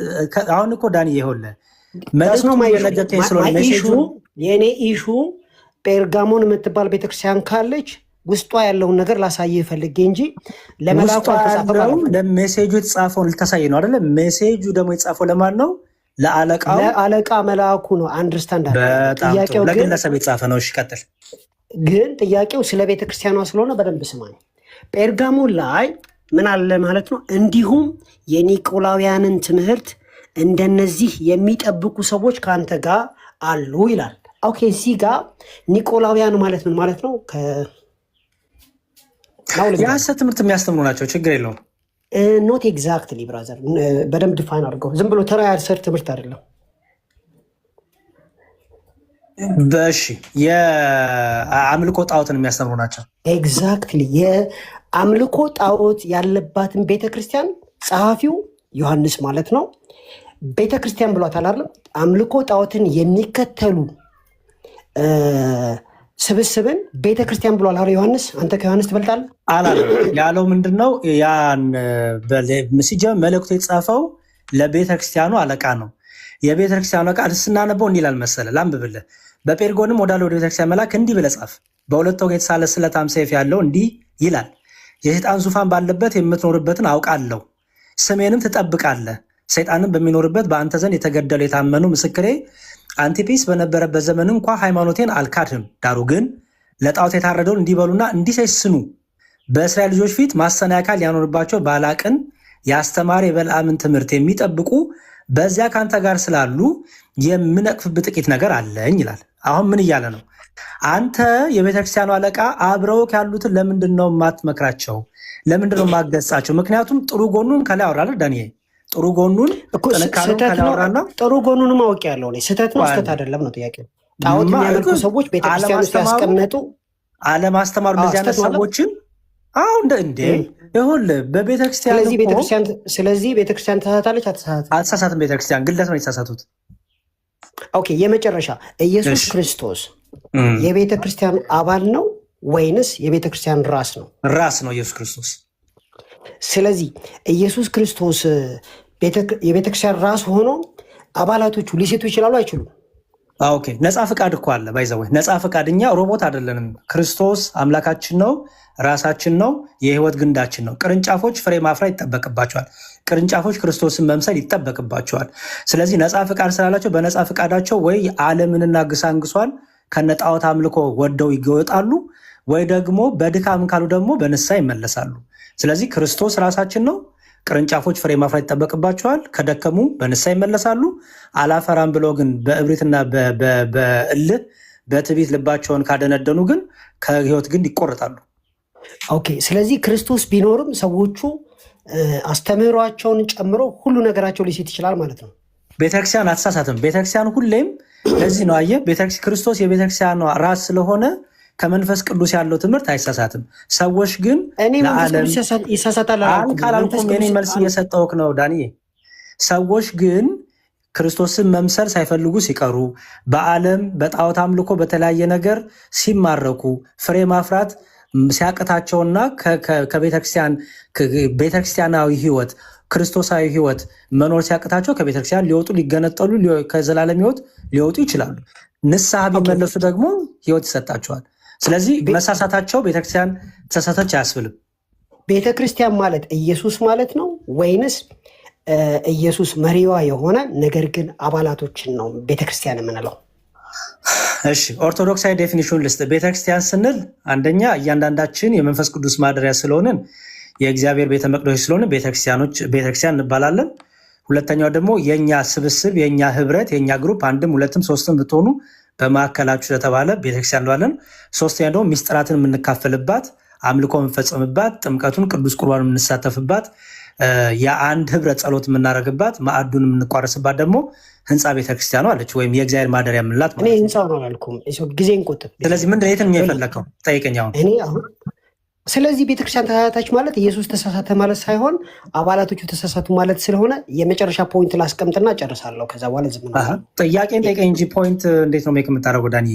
አሁን እኮ ዳኒ ይኸውልህ መልእክቱ ስለሆነ የእኔ ኢሹ ጴርጋሞን የምትባል ቤተክርስቲያን ካለች ውስጧ ያለውን ነገር ላሳየህ ፈልጌ እንጂ ለመላኩ አልተጻፈም። ለሜሴጁ የተጻፈውን ልታሳይ ነው አይደለ? ሜሴጁ ደግሞ የተጻፈው ለማን ነው? ለአለቃው። ለአለቃ መልአኩ ነው። አንደርስታንድ ጥያቄው ለግለሰብ የተጻፈ ነው። እሺ ቀጥል። ግን ጥያቄው ስለ ቤተክርስቲያኗ ስለሆነ በደንብ ስማኝ። ጴርጋሞን ላይ ምን አለ ማለት ነው? እንዲሁም የኒቆላውያንን ትምህርት እንደነዚህ የሚጠብቁ ሰዎች ከአንተ ጋር አሉ ይላል። ኦኬ፣ እዚህ ጋር ኒቆላውያን ማለት ምን ማለት ነው? የሐሰት ትምህርት የሚያስተምሩ ናቸው። ችግር የለውም። ኖት ኤግዛክትሊ ብራዘር፣ በደንብ ዲፋይን አድርገው። ዝም ብሎ ተራ የሐሰት ትምህርት አይደለም። በሺ የአምልኮ ጣዖትን የሚያስተምሩ ናቸው። ኤግዛክትሊ የአምልኮ ጣዖት ያለባትን ቤተክርስቲያን ጸሐፊው ዮሐንስ ማለት ነው ቤተክርስቲያን ብሏታል አይደለም? አምልኮ ጣዖትን የሚከተሉ ስብስብን ቤተክርስቲያን ብሏል አይደል? ዮሐንስ አንተ ከዮሐንስ ትበልጣለህ አላለም። ያለው ምንድነው? ያን ሲጀምር መልእክቱ የተጻፈው ለቤተክርስቲያኑ አለቃ ነው። የቤተክርስቲያኑ አለቃ ስናነበው እንዲህ ይላል መሰለህ፣ ላንብብልህ። በጴርጎንም ወዳለ ወደ ቤተክርስቲያን መልአክ እንዲህ ብለህ ጻፍ። በሁለት ወገን የተሳለ ስለታም ሰይፍ ያለው እንዲህ ይላል፣ የሰይጣን ዙፋን ባለበት የምትኖርበትን አውቃለሁ፣ ስሜንም ትጠብቃለህ። ሰይጣንም በሚኖርበት በአንተ ዘንድ የተገደሉ የታመኑ ምስክሬ አንቲፒስ በነበረበት ዘመን እንኳ ሃይማኖቴን አልካድም። ዳሩ ግን ለጣዖት የታረደውን እንዲበሉና እንዲሴስኑ በእስራኤል ልጆች ፊት ማሰናከያ ሊያኖርባቸው ባላቅን ያስተማረ የበልዓምን ትምህርት የሚጠብቁ በዚያ ከአንተ ጋር ስላሉ የምነቅፍብህ ጥቂት ነገር አለኝ ይላል። አሁን ምን እያለ ነው? አንተ የቤተክርስቲያኑ አለቃ አብረው ያሉትን ለምንድን ነው የማትመክራቸው? ለምንድን ነው የማትገጻቸው? ምክንያቱም ጥሩ ጎኑን ከላይ አወራለህ ዳንኤል። ጥሩ ጎኑን ጥሩ ጎኑን ማወቅ ያለው ስህተት ነው ስህተት አይደለም ነው ጥያቄው። ጣዖት የሚያመልኩ ሰዎች ቤተክርስቲያን ውስጥ ያስቀመጡ አለማስተማሩ እንደዚህ አይነት ሰዎችን አሁን እንዴ ይኸውልህ በቤተክርስቲያን ስለዚህ ቤተክርስቲያን ተሳሳታለች አልተሳሳትም። ቤተክርስቲያን ግለሰብ ነው የተሳሳቱት። ኦኬ፣ የመጨረሻ ኢየሱስ ክርስቶስ የቤተክርስቲያን አባል ነው ወይንስ የቤተክርስቲያን ራስ ነው? ራስ ነው ኢየሱስ ክርስቶስ። ስለዚህ ኢየሱስ ክርስቶስ የቤተክርስቲያን ራስ ሆኖ አባላቶቹ ሊሴቱ ይችላሉ አይችሉም? ኦኬ፣ ነፃ ፍቃድ እኮ አለ። ባይዘወይ ነፃ ፍቃድ። እኛ ሮቦት አይደለንም። ክርስቶስ አምላካችን ነው፣ ራሳችን ነው፣ የህይወት ግንዳችን ነው። ቅርንጫፎች ፍሬ ማፍራት ይጠበቅባቸዋል። ቅርንጫፎች ክርስቶስን መምሰል ይጠበቅባቸዋል። ስለዚህ ነፃ ፍቃድ ስላላቸው በነፃ ፍቃዳቸው ወይ ዓለምንና ግሳንግሷን ከነጣዖት አምልኮ ወደው ይወጣሉ፣ ወይ ደግሞ በድካም ካሉ ደግሞ በንስሐ ይመለሳሉ። ስለዚህ ክርስቶስ ራሳችን ነው። ቅርንጫፎች ፍሬ ማፍራት ይጠበቅባቸዋል። ከደከሙ በንስሐ ይመለሳሉ። አላፈራም ብሎ ግን በእብሪትና በእልህ በትዕቢት ልባቸውን ካደነደኑ ግን ከህይወት ግን ይቆረጣሉ። ኦኬ፣ ስለዚህ ክርስቶስ ቢኖርም ሰዎቹ አስተምህሯቸውን ጨምሮ ሁሉ ነገራቸው ሊሴት ይችላል ማለት ነው። ቤተክርስቲያን አትሳሳትም። ቤተክርስቲያን ሁሌም ለዚህ ነው አየህ፣ ክርስቶስ የቤተክርስቲያን ራስ ስለሆነ ከመንፈስ ቅዱስ ያለው ትምህርት አይሳሳትም። ሰዎች ግን ካላልኩም የኔ መልስ እየሰጠውክ ነው ዳኒ። ሰዎች ግን ክርስቶስን መምሰል ሳይፈልጉ ሲቀሩ በዓለም በጣዖት አምልኮ በተለያየ ነገር ሲማረኩ ፍሬ ማፍራት ሲያቅታቸውና ቤተክርስቲያናዊ ህይወት ክርስቶሳዊ ህይወት መኖር ሲያቅታቸው ከቤተክርስቲያን ሊወጡ ሊገነጠሉ ከዘላለም ህይወት ሊወጡ ይችላሉ። ንስሐ ቢመለሱ ደግሞ ህይወት ይሰጣቸዋል። ስለዚህ መሳሳታቸው ቤተክርስቲያን ተሳሳተች አያስብልም። ቤተክርስቲያን ማለት ኢየሱስ ማለት ነው ወይንስ ኢየሱስ መሪዋ የሆነ ነገር ግን አባላቶችን ነው ቤተክርስቲያን የምንለው? እሺ፣ ኦርቶዶክሳዊ ዴፊኒሽን ልስጥ። ቤተክርስቲያን ስንል አንደኛ እያንዳንዳችን የመንፈስ ቅዱስ ማደሪያ ስለሆንን የእግዚአብሔር ቤተ መቅደስ ስለሆነ ቤተክርስቲያን እንባላለን። ሁለተኛው ደግሞ የኛ ስብስብ፣ የኛ ህብረት፣ የኛ ግሩፕ አንድም ሁለትም ሶስትም ብትሆኑ በማዕከላችሁ ስለተባለ ቤተክርስቲያን እንለዋለን። ሶስተኛ ደግሞ ሚስጥራትን የምንካፈልባት፣ አምልኮ የምንፈጽምባት፣ ጥምቀቱን ቅዱስ ቁርባን የምንሳተፍባት፣ የአንድ ህብረት ጸሎት የምናደርግባት፣ ማዕዱን የምንቋረስባት ደግሞ ህንፃ ቤተክርስቲያኑ አለች፣ ወይም የእግዚአብሔር ማደሪያ የምንላት ማለት ነው። ህንፃው ነው አላልኩም፣ ጊዜን ቁጥብ። ስለዚህ ምንድን ነው የትን የፈለከው ጠይቀኝ አሁን እኔ አሁን ስለዚህ ቤተክርስቲያን ተሳሳተች ማለት ኢየሱስ ተሳሳተ ማለት ሳይሆን አባላቶቹ ተሳሳቱ ማለት ስለሆነ የመጨረሻ ፖይንት ላስቀምጥና ጨርሳለሁ። ከዛ በኋላ ዝም ብለህ ጥያቄን ጠይቀኝ እንጂ ፖይንት እንዴት ነው ሜክ የምታደርገው? ዳንኤ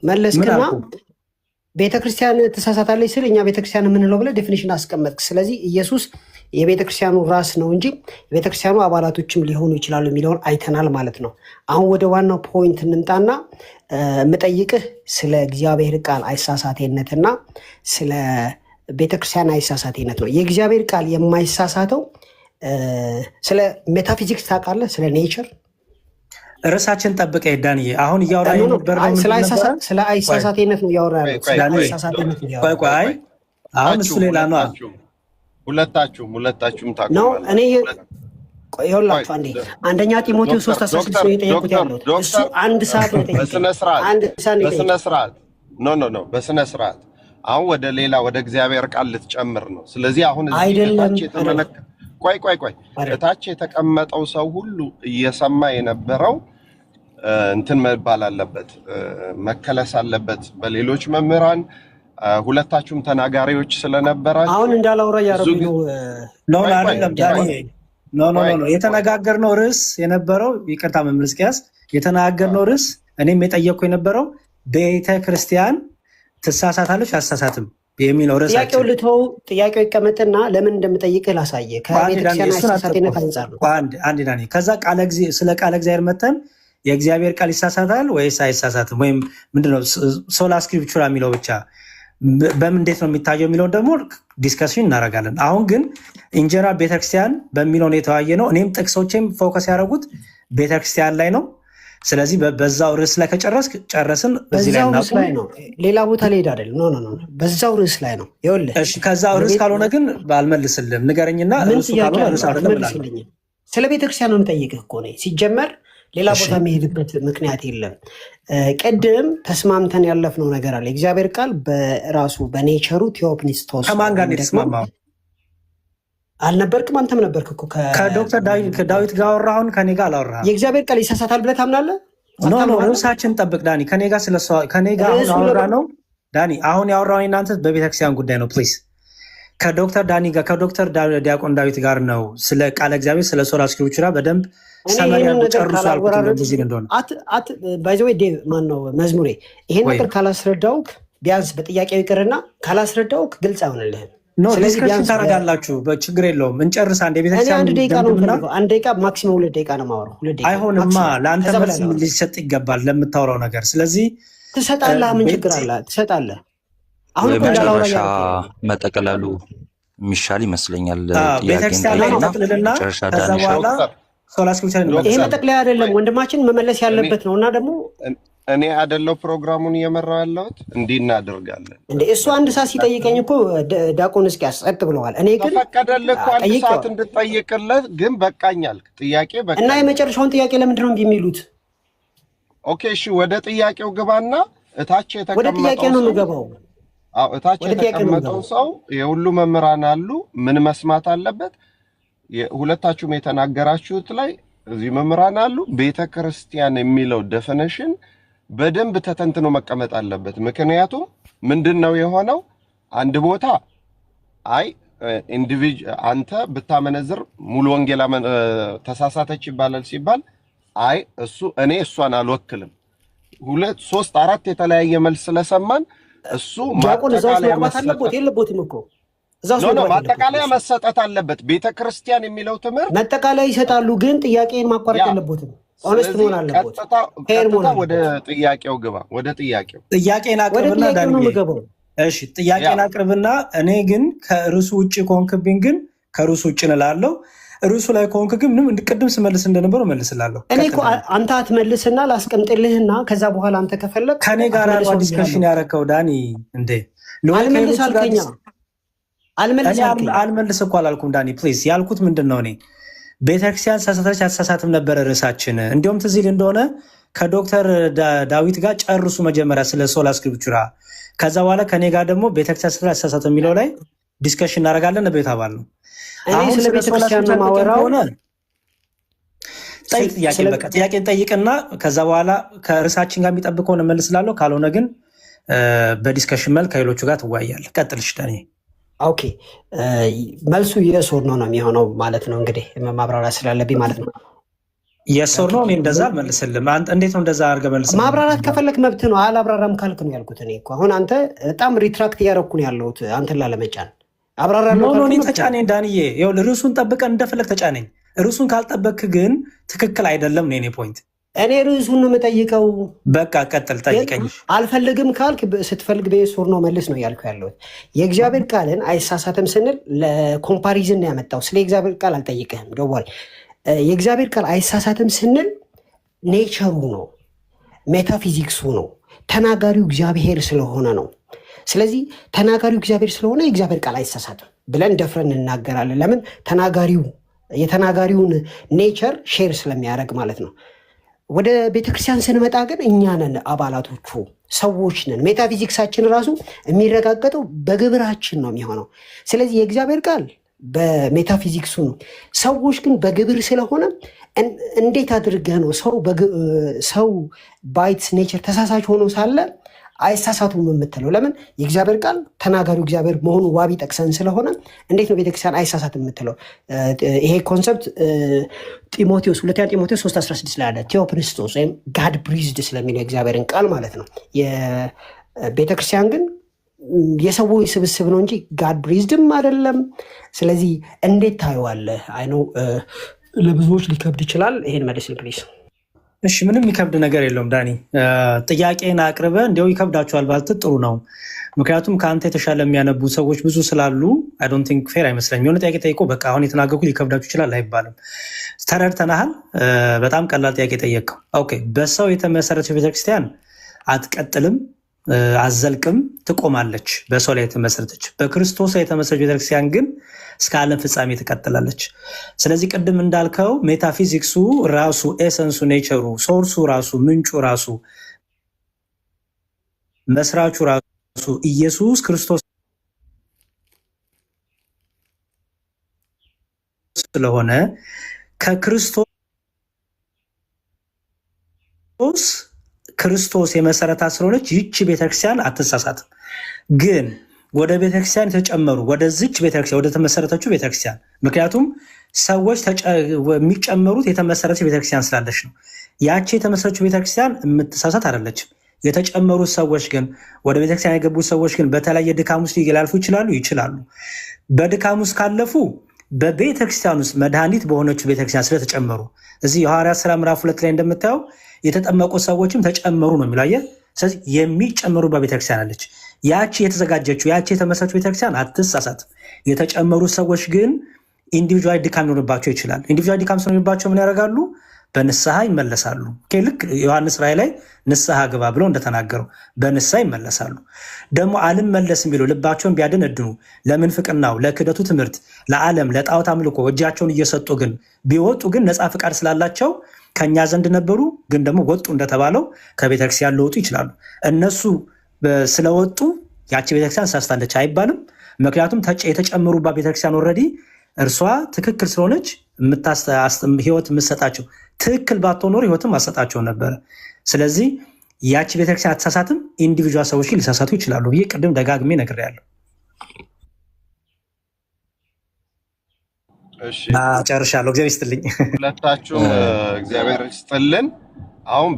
መለስክና ቤተክርስቲያን ተሳሳታለች ስል እኛ ቤተክርስቲያን የምንለው ብለህ ዴፊኒሽን አስቀመጥክ። ስለዚህ ኢየሱስ የቤተክርስቲያኑ ራስ ነው እንጂ የቤተክርስቲያኑ አባላቶችም ሊሆኑ ይችላሉ የሚለውን አይተናል ማለት ነው። አሁን ወደ ዋናው ፖይንት እንምጣና የምጠይቅህ ስለ እግዚአብሔር ቃል አይሳሳቴነትና ስለ ቤተክርስቲያን አይሳሳቴነት ነው። የእግዚአብሔር ቃል የማይሳሳተው ስለ ሜታፊዚክስ ታውቃለህ? ስለ ኔቸር ርዕሳችን ጠብቀ ዳንዬ። አሁን እያወራ ስለ አይሳሳቴነት ነው እያወራ ያለው። አሁን እሱ ሌላ ነው። ሁለታችሁም ታውቁ ነው። እኔ ይኸውላችሁ አንደኛ ጢሞቴዎስ 3:16 ነው የጠየቁት ያሉት። እሱ አንድ ሰዓት ነው የጠየቁት። በስነ ስርዓት አሁን ወደ ሌላ ወደ እግዚአብሔር ቃል ልትጨምር ነው። ስለዚህ አሁን እታች የተቀመጠው ሰው ሁሉ እየሰማ የነበረው እንትን መባል አለበት፣ መከለስ አለበት በሌሎች መምህራን። ሁለታችሁም ተናጋሪዎች ስለነበራችሁ አሁን እንዳላውራ ያረቡ ነው። የተነጋገርነው ርዕስ የነበረው ይቅርታ መምህር ሕዝቅያስ፣ የተነጋገርነው ርዕስ እኔም የጠየቅኩ የነበረው ቤተክርስቲያን ትሳሳታለች አትሳሳትም የሚለው ርዕስ። ጥያቄው ይቀመጥና ለምን እንደምጠይቅህ ላሳየህ። ከቤተክርስቲያን አይሳሳቴነት አንጻር ነው። አንድ ከዛ ስለ ቃለ እግዚአብሔር መተን የእግዚአብሔር ቃል ይሳሳታል ወይስ አይሳሳትም፣ ወይም ምንድነው ሶላ ስክሪፕቹራ የሚለው ብቻ በምን እንዴት ነው የሚታየው የሚለውን ደግሞ ዲስከሽን እናደርጋለን። አሁን ግን ኢንጀነራል ቤተክርስቲያን በሚለው ነው የተወያየ ነው። እኔም ጥቅሶቼም ፎከስ ያደረጉት ቤተክርስቲያን ላይ ነው። ስለዚህ በዛው ርዕስ ላይ ከጨረስክ ጨረስን። በዚህ ላይ ነው፣ ሌላ ቦታ ልሄድ አይደለም። ኖ በዛው ርዕስ ላይ ነው። ይኸውልህ እሺ፣ ከዛው ርዕስ ካልሆነ ግን አልመልስልም፣ ንገረኝና ርዕሱ ካልሆነ ርዕስ አይደለም። ስለ ቤተክርስቲያን ነው የምጠይቅህ እኮ ነው። ሲጀመር ሌላ ቦታ የሚሄድበት ምክንያት የለም። ቅድም ተስማምተን ያለፍነው ነገር አለ። እግዚአብሔር ቃል በራሱ በኔቸሩ ቴዎፕኒስቶስ ከማን ጋር የተስማማው አልነበርክም? አንተም ነበርክ እኮ ከዶክተር ዳዊት ጋር አወራሁን፣ ከኔ ጋር አላወራህም። የእግዚአብሔር ቃል ይሳሳታል ብለህ ታምናለህ? ኖ ርዕሳችን ጠብቅ ዳኒ። ከኔ ጋር አሁን አወራ ነው ዳኒ። አሁን ያወራው እናንተ በቤተክርስቲያን ጉዳይ ነው። ፕሊዝ ከዶክተር ዳኒ ጋር ከዶክተር ዲያቆን ዳዊት ጋር ነው ስለ ቃለ እግዚአብሔር ስለ ሶላ ስክሪፕቹራ በደንብ መዝሙሬ ይሄን ነገር ካላስረዳውክ ቢያንስ በጥያቄው ይቅርና ካላስረዳውክ ግልጽ አይሆንልህም። ዲስከሽን ታደርጋላችሁ፣ ችግር የለውም እንጨርስ። አንድ የቤተክርስቲያን አንድ ደቂቃ ነው የምፈልገው። አንድ ደቂቃ ማክሲመም 2 ደቂቃ ነው የማወራው። 2 ደቂቃ አይሆንማ፣ ለአንተ መልስ ሊሰጥ ይገባል ለምታወራው ነገር። ስለዚህ ትሰጣለህ። ምን ችግር አለ? ትሰጣለህ። አሁን መጨረሻ መጠቅለሉ የሚሻል ይመስለኛል። ቤተክርስቲያን ላይ ጠቅልልና ከዛ በኋላ ይሄ መጠቅለያ አይደለም፣ ወንድማችን መመለስ ያለበት ነው። እና ደግሞ እኔ አይደለው ፕሮግራሙን እየመራው ያለሁት። እንዲህ እናደርጋለን እንዴ? እሱ አንድ ሰዓት ሲጠይቀኝ እኮ ዲያቆን ሕዝቅያስ ጸጥ ብለዋል። እኔ ግን ተፈቀደልህ እኮ አንድ ሰዓት እንድጠይቅለት፣ ግን በቃኛል። ጥያቄ በቃ እና የመጨረሻውን ጥያቄ ለምንድን ነው እምቢ የሚሉት? ኦኬ እሺ፣ ወደ ጥያቄው ግባና እታች የተቀመጠው ወደ ጥያቄ ነው የምገባው። እታች የተቀመጠው ሰው የሁሉ መምህራን አሉ። ምን መስማት አለበት? ሁለታችሁም የተናገራችሁት ላይ እዚህ መምህራን አሉ። ቤተክርስቲያን የሚለው ዴፊኒሽን በደንብ ተተንትኖ መቀመጥ አለበት። ምክንያቱም ምንድነው የሆነው? አንድ ቦታ አይ አንተ ብታመነዝር ሙሉ ወንጌል ተሳሳተች ይባላል ሲባል አይ እኔ እሷን አልወክልም። 2 3 4 የተለያየ መልስ ስለሰማን እሱ ማጠቃለያ መሰጠት የለበትም እኮ ማጠቃለያ መሰጠት አለበት። ቤተክርስቲያን የሚለው ትምህርት ማጠቃለያ ይሰጣሉ፣ ግን ጥያቄን ማቋረጥ የለበትም። ኦነስት መሆን አለበት። ቀጥታ ወደ ጥያቄው ግባ። ወደ ጥያቄን አቅርብና ዳንኤል፣ እሺ ጥያቄን አቅርብና እኔ ግን ከርዕሱ ውጭ ከሆንክብኝ ግን ከርዕሱ ውጭ እንላለሁ። ርዕሱ ላይ ከሆንክ ግን ምንም ቅድም ስመልስ እንደነበረው መልስላለሁ። እኔ እኮ አንተ አትመልስና ላስቀምጥልህና ከዛ በኋላ አንተ ከፈለግ ከኔ ጋር ዲስከሽን ያደረከው ዳኒ እንዴ አልመልስ አልከኛ አልመልስ እኮ አላልኩም ዳኒ ፕሊዝ። ያልኩት ምንድን ነው እኔ ቤተክርስቲያን ተሳሳተች አትሳሳትም ነበረ ርዕሳችን። እንዲሁም ትዝ ይል እንደሆነ ከዶክተር ዳዊት ጋር ጨርሱ መጀመሪያ ስለ ሶላ ስክሪፕቹራ። ከዛ በኋላ ከኔ ጋር ደግሞ ቤተክርስቲያን ስለ አሳሳተ የሚለው ላይ ዲስከሽን እናደርጋለን። ቤት አባል ነው። አሁን ስለ ቤተክርስቲያን ነው ማወራው። ጠይቅ ጥያቄ፣ በቃ ጥያቄን ጠይቅና ከዛ በኋላ ከርዕሳችን ጋር የሚጠብቀውን እመልስላለሁ። ካልሆነ ግን በዲስከሽን መልክ ከሌሎቹ ጋር ትወያያለህ። ቀጥልሽ ዳኒ። ኦኬ፣ መልሱ የስ ኦር ኖ ነው የሚሆነው ማለት ነው። እንግዲህ ማብራራት ስላለብኝ ማለት ነው። የስ ኦር ኖ። እኔ እንደዛ አልመልስልም። እንዴት ነው እንደዛ አድርገህ መልስልህ? ማብራራት ከፈለክ መብት ነው። አላብራራም ካልክ ነው ያልኩት። እኔ እኮ አሁን አንተ በጣም ሪትራክት እያደረኩ ነው ያለሁት አንተን ላለመጫን። አብራራለሁ ካልክ እኔ ተጫነኝ ዳንዬ። ይኸውልህ ርዕሱን ጠብቀን እንደፈለግ ተጫነኝ። ርዕሱን ካልጠበክ ግን ትክክል አይደለም ነው የኔ ፖይንት። እኔ ርዕሱን ነው የምጠይቀው። በቃ ቀጥል፣ ጠይቀኝ። አልፈልግም ካልክ ስትፈልግ በየስ ኦር ኖ መልስ ነው ያልኩ ያለሁት። የእግዚአብሔር ቃልን አይሳሳትም ስንል ለኮምፓሪዝን ነው ያመጣው። ስለ እግዚአብሔር ቃል አልጠይቅህም ደዋል። የእግዚአብሔር ቃል አይሳሳትም ስንል ኔቸሩ ነው፣ ሜታፊዚክሱ ነው፣ ተናጋሪው እግዚአብሔር ስለሆነ ነው። ስለዚህ ተናጋሪው እግዚአብሔር ስለሆነ የእግዚአብሔር ቃል አይሳሳትም ብለን ደፍረን እንናገራለን። ለምን? የተናጋሪውን ኔቸር ሼር ስለሚያደርግ ማለት ነው። ወደ ቤተክርስቲያን ስንመጣ ግን እኛ ነን አባላቶቹ፣ ሰዎች ነን። ሜታፊዚክሳችን ራሱ የሚረጋገጠው በግብራችን ነው የሚሆነው። ስለዚህ የእግዚአብሔር ቃል በሜታፊዚክሱ ነው። ሰዎች ግን በግብር ስለሆነ እንዴት አድርገህ ነው ሰው ባይትስ ኔቸር ተሳሳች ሆኖ ሳለ አይሳሳቱም የምትለው? ለምን? የእግዚአብሔር ቃል ተናጋሪው እግዚአብሔር መሆኑ ዋቢ ጠቅሰን ስለሆነ እንዴት ነው ቤተክርስቲያን አይሳሳት የምትለው? ይሄ ኮንሰፕት ሁለተኛ ጢሞቴዎስ 3:16 ላይ አለ። ቴዎፕንስቶስ ወይም ጋድ ብሪዝድ ስለሚለው የእግዚአብሔርን ቃል ማለት ነው። የቤተክርስቲያን ግን የሰዎች ስብስብ ነው እንጂ ጋድ ብሪዝድም አይደለም። ስለዚህ እንዴት ታየዋለህ? አይኖ ለብዙዎች ሊከብድ ይችላል። ይሄን መልስል ፕሊዝ። እሺ፣ ምንም የሚከብድ ነገር የለውም ዳኒ። ጥያቄን አቅርበ እንዲያው ይከብዳቸዋል ባልት ጥሩ ነው። ምክንያቱም ከአንተ የተሻለ የሚያነቡ ሰዎች ብዙ ስላሉ አይ ዶንት ቲንክ ፌር አይመስለኝም። የሆነ ጥያቄ ጠይቆ በቃ አሁን የተናገርኩ ሊከብዳችሁ ይችላል አይባልም። ተረድተናሃል። በጣም ቀላል ጥያቄ ጠየቀው። ኦኬ፣ በሰው የተመሰረተች ቤተክርስቲያን አትቀጥልም፣ አዘልቅም፣ ትቆማለች። በሰው ላይ የተመሰረተች በክርስቶስ ላይ የተመሰረተች ቤተክርስቲያን ግን እስከ ዓለም ፍጻሜ ትቀጥላለች። ስለዚህ ቅድም እንዳልከው ሜታፊዚክሱ ራሱ ኤሰንሱ፣ ኔቸሩ፣ ሶርሱ ራሱ ምንጩ ራሱ መስራቹ ራሱ ኢየሱስ ክርስቶስ ስለሆነ ክርስቶስ የመሰረታት ስለሆነች ይቺ ቤተክርስቲያን አትሳሳትም። ግን ወደ ቤተክርስቲያን የተጨመሩ ወደዚች ቤተክርስቲያን ወደ ተመሰረተችው ቤተክርስቲያን፣ ምክንያቱም ሰዎች የሚጨመሩት የተመሰረተች ቤተክርስቲያን ስላለች ነው። ያቺ የተመሰረተችው ቤተክርስቲያን የምትሳሳት አይደለችም። የተጨመሩት ሰዎች ግን ወደ ቤተክርስቲያን የገቡት ሰዎች ግን በተለያየ ድካም ውስጥ ሊያልፉ ይችላሉ። በድካም ውስጥ ካለፉ በቤተክርስቲያን ውስጥ መድኃኒት በሆነችው ቤተክርስቲያን ስለተጨመሩ እዚህ የሐዋርያት ሥራ ምዕራፍ 2 ላይ እንደምታየው የተጠመቁ ሰዎችም ተጨመሩ ነው የሚለው። ስለዚህ የሚጨመሩባት ቤተክርስቲያን አለች። ያቺ የተዘጋጀችው ያቺ የተመሰረተችው ቤተክርስቲያን አትሳሳትም። የተጨመሩ ሰዎች ግን ኢንዲቪጁዋል ድካም ሊሆንባቸው ይችላል። ኢንዲቪጁዋል ድካም ስለሚባቸው ምን ያደርጋሉ? በንስሐ ይመለሳሉ። ልክ ዮሐንስ ራእይ ላይ ንስሐ ግባ ብለው እንደተናገረው በንስሐ ይመለሳሉ። ደግሞ አልመለስም ቢሉ ልባቸውን ቢያደነድኑ ለምንፍቅናው፣ ለክደቱ ትምህርት፣ ለዓለም፣ ለጣዖት አምልኮ እጃቸውን እየሰጡ ግን ቢወጡ ግን ነፃ ፍቃድ ስላላቸው ከኛ ዘንድ ነበሩ፣ ግን ደግሞ ወጡ እንደተባለው ከቤተክርስቲያን ሊወጡ ይችላሉ። እነሱ ስለወጡ ያቺ ቤተክርስቲያን ሳስታለች አይባልም። ምክንያቱም የተጨመሩባት ቤተክርስቲያን ኦልሬዲ እርሷ ትክክል ስለሆነች ህይወት የምትሰጣቸው፣ ትክክል ባትሆን ኖሮ ህይወትም አሰጣቸው ነበረ። ስለዚህ ያቺ ቤተክርስቲያን አትሳሳትም። ኢንዲቪጁዋል ሰዎች ሊሳሳቱ ይችላሉ ብዬ ቅድም ደጋግሜ ነግሬያለሁ። ጨርሻለሁ። እግዚአብሔር ይስጥልኝ። ሁለታችሁም እግዚአብሔር ይስጥልን። አሁን